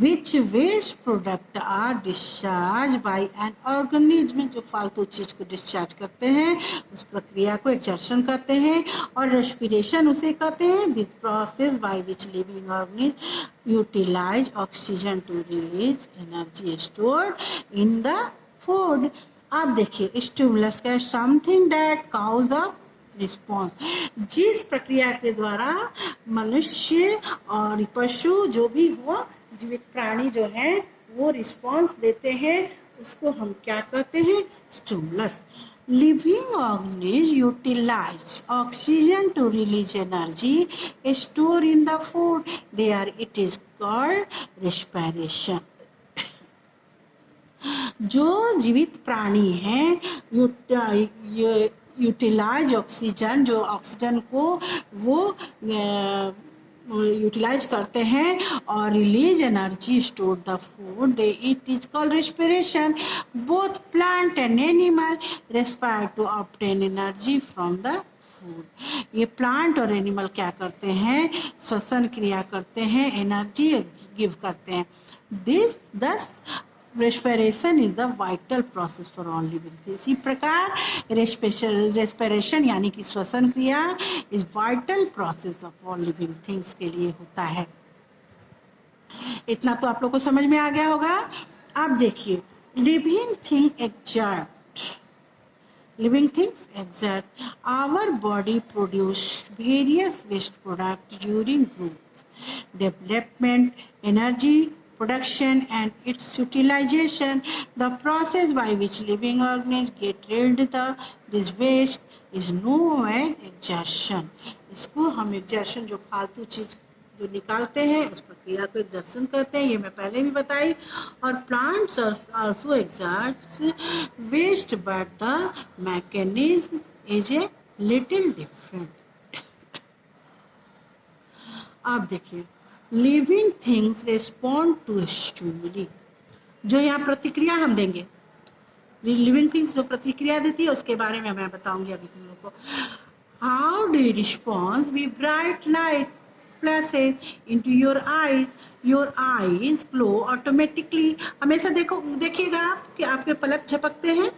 which waste product are discharged by an organism, जो फालतू चीज को डिस्चार्ज करते हैं उस प्रक्रिया को एक्सर्शन कहते हैं। और रेस्पिरेशन उसे कहते हैं, this process by which living organism utilize oxygen to release energy stored in the food. आप देखिए, स्टिमुलस का something that causes a response, जिस प्रक्रिया के द्वारा मनुष्य और पशु जो भी हो, जीवित प्राणी जो है वो रिस्पॉन्स देते हैं, उसको हम क्या कहते हैं, stimulus. Living organisms utilize oxygen to release energy stored in the food. There it is called respiration. जो जीवित प्राणी हैं यूटिलाइज ऑक्सीजन, जो ऑक्सीजन को वो यूटिलाइज करते हैं और release energy store the food, they it is called respiration. Both plant and animal respire to obtain energy from the food. ये प्लांट और एनिमल क्या करते हैं, श्वसन क्रिया करते हैं, एनर्जी गिव करते हैं. दिस दस respiration is the vital process for all living things. इसी प्रकार रेस्पिरेशन यानी कि श्वसन क्रिया is vital process of all living things के लिए होता है. इतना तो आप लोग को समझ में आ गया होगा. अब देखिए, living thing exert. Living things exert. Our body produce various waste products during growth, development, energy production and its utilization. The process by which living organisms get rid of this waste is known as exertion. इसको हम exertion, जो फालतू चीज जो निकालते हैं उस प्रक्रिया को एक्सर्शन कहते हैं. ये मैं पहले भी बताई. और plants also excretes waste, but the mechanism is a little different. अब देखिए, living things respond to stimuli. जो यहाँ प्रतिक्रिया हम देंगे, लिविंग थिंग्स जो प्रतिक्रिया देती है उसके बारे में मैं बताऊंगी अभी तुम लोग को. How do response B bright light flashes into your eyes glow automatically. हमेशा देखिएगा आप कि आपके पलक झपकते हैं.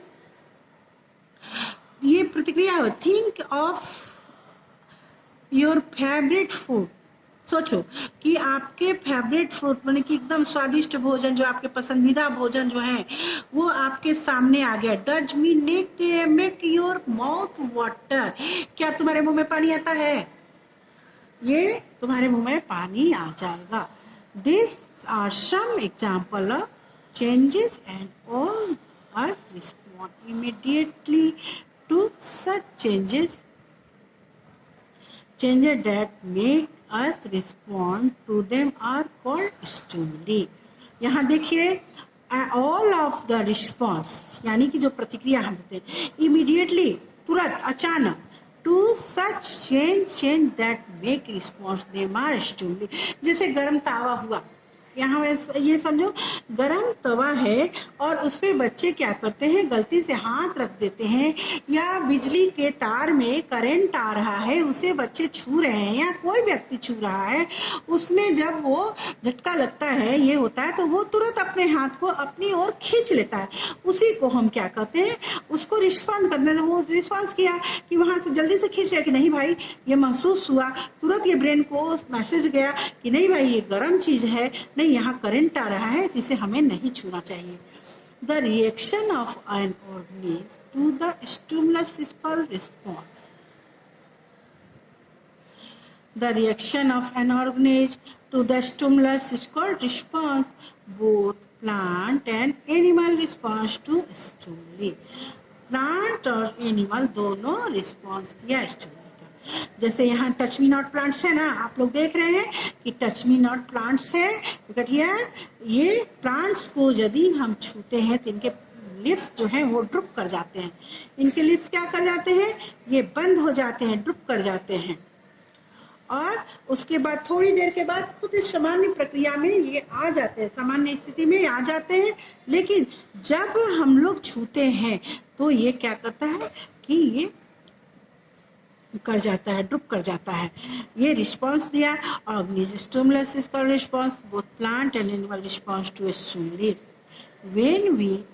ये प्रतिक्रिया है. Think of your favourite food. सोचो कि आपके फेवरेट फूड माने कि एकदम स्वादिष्ट भोजन, जो आपके पसंदीदा भोजन जो है वो आपके सामने आ गया. Does me make your mouth water. क्या तुम्हारे मुंह में पानी आता है? ये तुम्हारे मुंह में पानी आ जाएगा. This are some example of changes and all us respond immediately to such changes that make us respond to them are called stimuli. यहाँ देखिए, all of the response यानी कि जो प्रतिक्रिया हम देते हैं, immediately तुरंत, अचानक, to such change that make response them are stimuli. जैसे गर्म तावा हुआ, यहाँ ये समझो गरम तवा है और उसमें बच्चे क्या करते हैं, गलती से हाथ रख देते हैं, या बिजली के तार में करंट आ रहा है, उसे बच्चे छू रहे हैं या कोई व्यक्ति छू रहा है, उसमें जब वो झटका लगता है, ये होता है, तो वो तुरंत अपने हाथ को अपनी ओर खींच लेता है. उसी को हम क्या कहते हैं, उसको रिस्पॉन्ड करने. वो रिस्पॉन्स किया कि वहाँ से जल्दी से खींच लिया कि नहीं भाई ये महसूस हुआ, तुरंत ये ब्रेन को मैसेज गया कि नहीं भाई ये गर्म चीज़ है, नहीं यहाँ करंट आ रहा है जिसे हमें नहीं छूना चाहिए. The reaction of an organism to the stimulus is called response. The reaction of an organism to the stimulus is called response. Both plant and animal response to stimuli. Plant और animal दोनों response किया stimuli का. जैसे यहाँ touch me not plants है ना, आप लोग देख रहे हैं कि टच मी नॉट प्लांट्स है. ये प्लांट्स को यदि हम छूते हैं तो इनके लिप्स जो हैं वो ड्रुप कर जाते हैं. इनके लिप्स क्या कर जाते हैं, ये बंद हो जाते हैं, ड्रुप कर जाते हैं. और उसके बाद थोड़ी देर के बाद खुद इस सामान्य प्रक्रिया में ये आ जाते हैं, सामान्य स्थिति में आ जाते हैं. लेकिन जब हम लोग छूते हैं तो ये क्या करता है कि ये कर जाता है, ड्रुप कर जाता है. ये रिस्पांस दिया. Organism stimulus is called response. Both plant and animal response to a stimuli. When we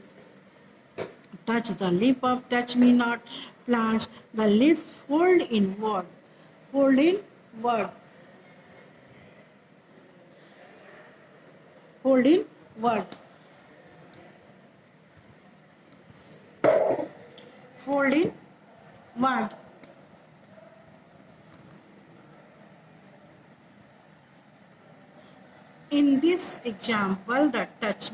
touch the lip of touch me not plants, the lips fold inward. Fold inward. Fold inward. Fold inward. In this example, the touch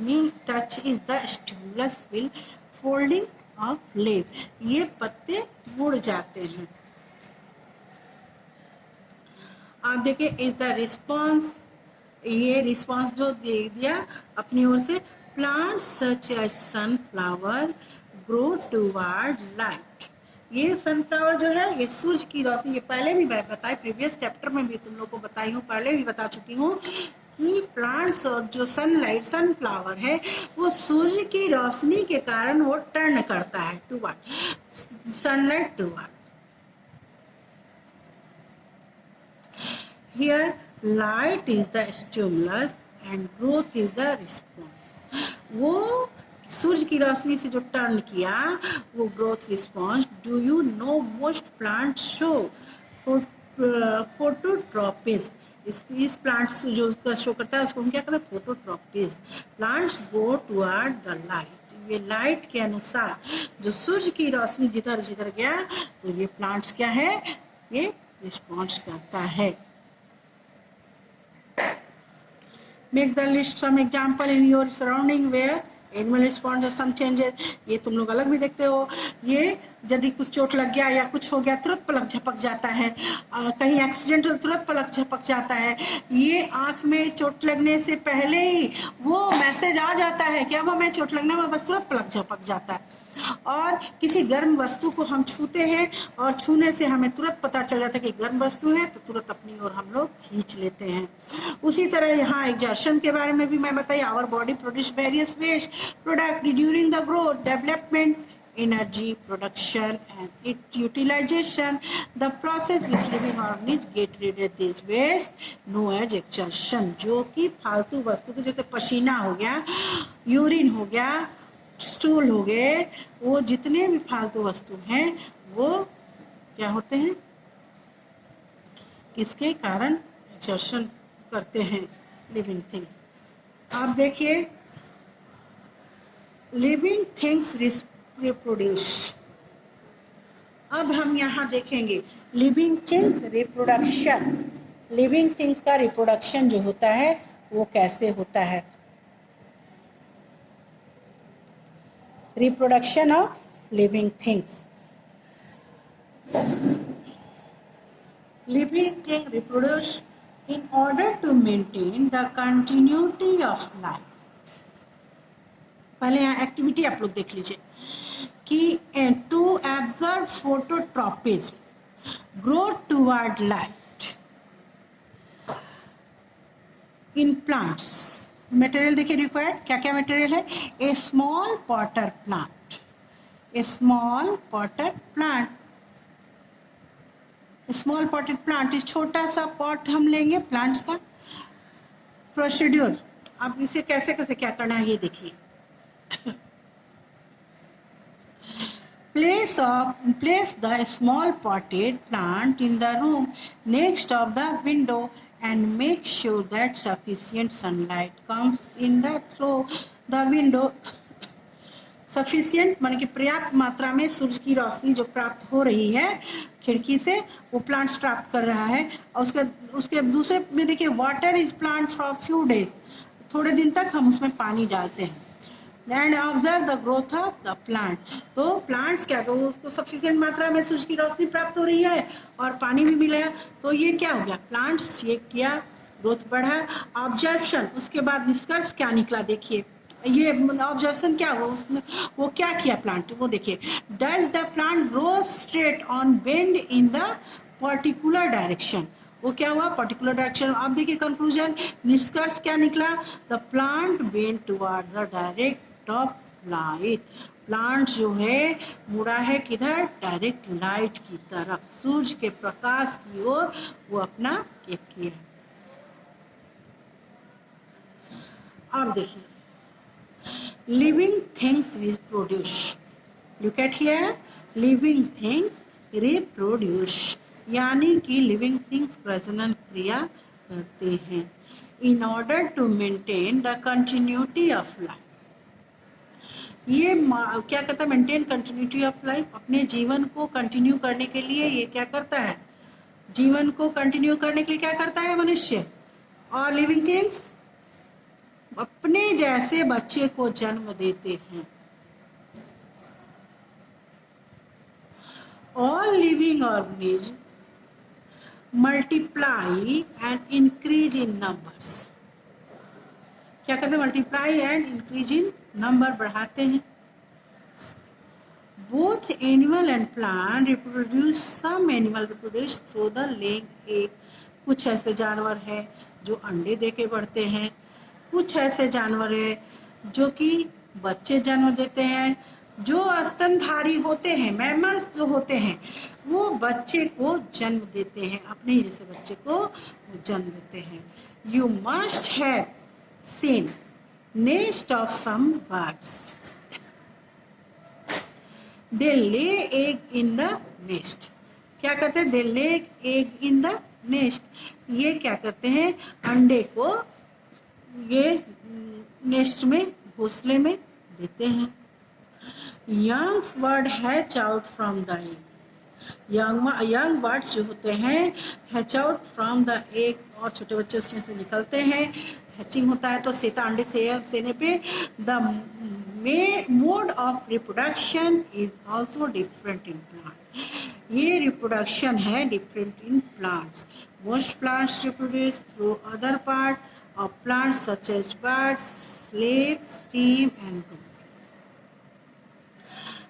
is the stimulus will folding of leaves, ये पत्ते मुड़ जाते हैं। आप देखिए is the response, ये response जो दे दिया अपनी ओर से, plant such as sunflower grow toward light. ये सनफ्लावर जो है ये सूरज की रोशनी, ये पहले भी मैं बताई, प्रीवियस चैप्टर में भी तुम लोग को बताई हूँ, पहले भी बता चुकी हूँ कि प्लांट्स और जो सनलाइट सनफ्लावर है वो सूर्य की रोशनी के कारण वो टर्न करता है toward sunlight toward. Here light is the stimulus and growth is the response. वो सूरज की रोशनी से जो टर्न किया वो growth response. Do you know most plant show phototropism, इस प्लांट जो उसका शो करता है उसको हम क्या कहते हैं, phototropism. Plants go toward the light, ये लाइट के अनुसार जो सूरज की रोशनी जिधर जिधर गया तो ये प्लांट्स क्या है, ये रिस्पॉन्स करता है। Make the list some example in your surrounding where animal responds to some changes। ये तुम लोग अलग भी देखते हो, ये यदि कुछ चोट लग गया या कुछ हो गया तुरंत पलक झपक जाता है, कहीं एक्सीडेंट हो तुरंत पलक झपक जाता है। ये आंख में चोट लगने से पहले ही वो मैसेज आ जाता है कि अब हमें चोट लगने में, बस तुरंत पलक झपक जाता है। और किसी गर्म वस्तु को हम छूते हैं और छूने से हमें तुरंत पता चल जाता है कि गर्म वस्तु है तो तुरंत अपनी ओर हम लोग खींच लेते हैं। उसी तरह यहाँ एग्जर्शन के बारे में भी मैं बताई, our body produce various waste product during the growth development energy production and its utilization, the process which living organisms get rid of this waste known as exhaustion। जो कि फालतू वस्तु के जैसे पसीना हो गया, यूरिन हो गया, स्टूल हो गए, वो जितने भी फालतू वस्तु हैं वो क्या होते हैं, किसके कारण एक्सर्शन करते हैं, लिविंग थिंग। आप देखिए लिविंग थिंग्स रिप्रोड्यूस। अब हम यहाँ देखेंगे living thing reproduction, living things का रिप्रोडक्शन जो होता है वो कैसे होता है। Reproduction of living things, living thing reproduce in order to maintain the continuity of life. पहले यहाँ एक्टिविटी आप लोग देख लीजिए कि to absorb phototropism grow toward light in plants. Material देखिए रिक्वायर्ड, क्या क्या मटेरियल है, a small potter plant, a small potter plant, small potted plant, इस छोटा सा पॉट हम लेंगे प्लांट्स का। प्रोसीड्यूर, आप इसे कैसे कैसे क्या करना है ये देखिए। Place the small potted plant in the room next of the window and make sure that sufficient sunlight comes in through the window। Sufficient मान कि पर्याप्त मात्रा में सूरज की रोशनी जो प्राप्त हो रही है खिड़की से वो प्लांट्स प्राप्त कर रहा है। और उसके दूसरे में देखिए water is plant for few days, थोड़े दिन तक हम उसमें पानी डालते हैं। And observe the growth of the plant, तो प्लांट्स क्या करो उसको सफिशिएंट मात्रा में सूरज की रोशनी प्राप्त हो रही है और पानी भी मिलेगा, तो ये क्या हो गया, प्लांट्स ये किया, ग्रोथ बढ़ा। ऑब्जर्वेशन, उसके बाद निष्कर्ष क्या निकला देखिए, ये ऑब्जर्वेशन क्या हुआ उसमें, वो क्या किया प्लांट, वो देखिए, does the plant grow straight on bend in the particular direction, वो क्या हुआ पर्टिकुलर डायरेक्शन। अब देखिए कंक्लूजन, निष्कर्ष क्या निकला, the plant bend toward the direct of light, plant जो है मुड़ा है किधर, डायरेक्ट लाइट की तरफ, सूरज के प्रकाश की ओर वो अपना एक किया। अब देखिए living things reproduce, look at here, living things reproduce यानी कि लिविंग थिंग्स प्रजनन क्रिया करते हैं in order to maintain the continuity of life. ये क्या करता है, मेंटेन कंटिन्यूटी ऑफ लाइफ, अपने जीवन को कंटिन्यू करने के लिए ये क्या करता है, जीवन को कंटिन्यू करने के लिए क्या करता है मनुष्य। और लिविंग थिंग्स अपने जैसे बच्चे को जन्म देते हैं, all living organism multiply and increase in numbers. क्या करते हैं? Multiply and increase in number, बढ़ाते हैं। Both animal and plant reproduce, some animal reproduce through the laying egg. कुछ ऐसे जानवर हैं जो अंडे देके बढ़ते हैं, कुछ ऐसे जानवर हैं जो कि बच्चे जन्म देते हैं। जो स्तनधारी होते हैं, मैमल्स जो होते हैं, वो बच्चे को जन्म देते हैं, अपने ही जैसे बच्चे को वो जन्म देते हैं। You must have seen nest of some birds, they lay egg in the nest. क्या करते हैं? दे lay egg in the nest. ये क्या करते हैं? अंडे को ये नेस्ट में, घोंसले में देते हैं। Young bird hatch out from the egg. Young birds जो होते हैं hatch out from the egg, और छोटे बच्चे उसमें से निकलते हैं। हैचिंग होता है तो सेता अंडे सेने पे। The mode of reproduction is also different in plant. ये रिप्रोडक्शन है different in plants. Most plants reproduce through other part of plants such as birds, leaves, stem and root.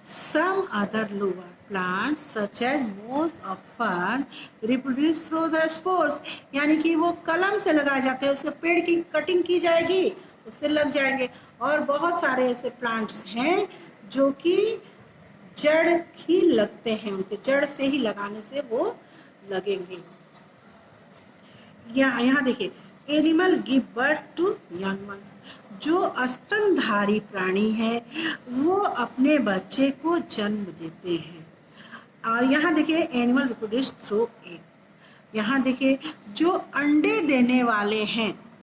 Some other lower plants such as moss or fern reproduce through the spores, यानी कि वो कलम से लगाए जाते हैं, उसके पेड़ की कटिंग की जाएगी, उससे लग जाएंगे। और बहुत सारे ऐसे प्लांट्स हैं जो कि जड़ ही लगते हैं, उनके जड़ से ही लगाने से वो लगेंगे। यहाँ देखिए, animal give birth to young ones. जो स्तनधारी प्राणी है वो अपने बच्चे को जन्म देते हैं। और यहाँ देखिए, एनिमल रिप्रोड्यूस थ्रू एग। यहाँ देखिए, जो अंडे देने वाले हैं